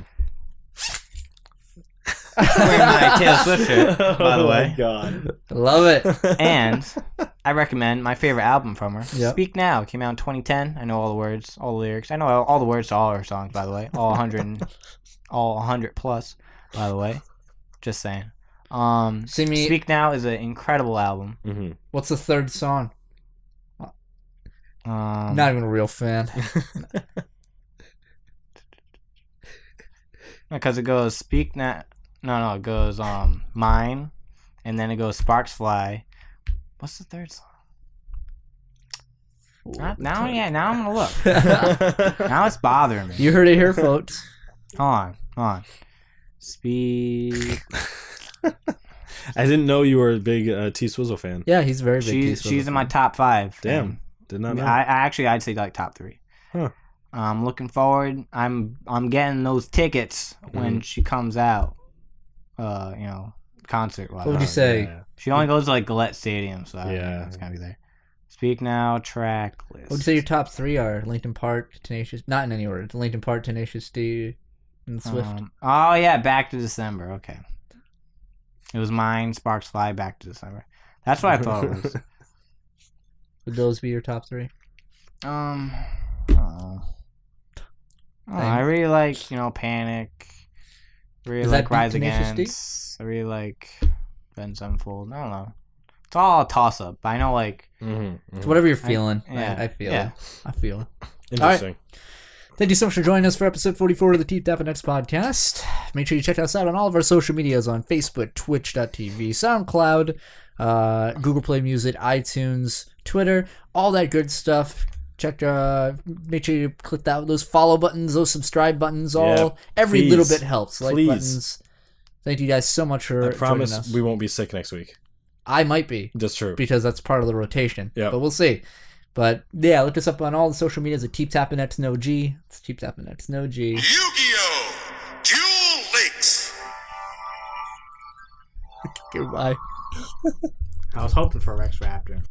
I'm wearing my Taylor Swift shirt, by the way. Oh my god. Love it. And I recommend my favorite album from her. Yep. Speak Now came out in 2010. I know all the words, all the lyrics. I know all the words to all her songs, by the way. All 100 plus, by the way. Just saying. Speak Now is an incredible album. Mm-hmm. What's the third song? Not even a real fan. Because it goes Speak Now. No, it goes Mine, and then it goes Sparks Fly. What's the third song? Now I'm gonna look. Now it's bothering me. You heard it here, folks. Hold on. Speak. I didn't know you were a big T-Swizzle fan. Yeah, he's very big. She's in my top 5. Damn. Did not know. I'd say like top 3. Huh. I'm looking forward. I'm getting those tickets when she comes out. Concert. What would you say? Yeah. She only goes to like Gillette Stadium, so Yeah. it's gonna be there. Speak Now track list. What would you say your top 3 are? Linkin Park, Tenacious. Not in any order. Linkin Park, Tenacious D, and Swift. Oh yeah, Back to December. Okay. It was Mine, Sparks Fly, Back to December. That's what I thought it was. Would those be your top 3? I don't know. I really like, Panic. Really Is like that Rise Tenacious D? Against. I really like Ben Sevenfold. I don't know. It's all a toss up. I know, like. It's whatever you're feeling. yeah. I feel Yeah. it. I feel it. Interesting. Thank you so much for joining us for episode 44 of the Keep Tappin X podcast. Make sure you check us out on all of our social medias on Facebook, Twitch.tv, SoundCloud, Google Play Music, iTunes, Twitter, all that good stuff. Make sure you click those follow buttons, those subscribe buttons. Every please, little bit helps. Like please. buttons. Thank you guys so much for I promise joining us. we won't be sick next week. I might be. That's true. Because that's part of the rotation. Yeah. But we'll see. But yeah, look us up on all the social medias at Keep Tappin X No G. It's Keep Tappin X No G. Yu-Gi-Oh! Duel Links! Goodbye. I was hoping for Rex Raptor.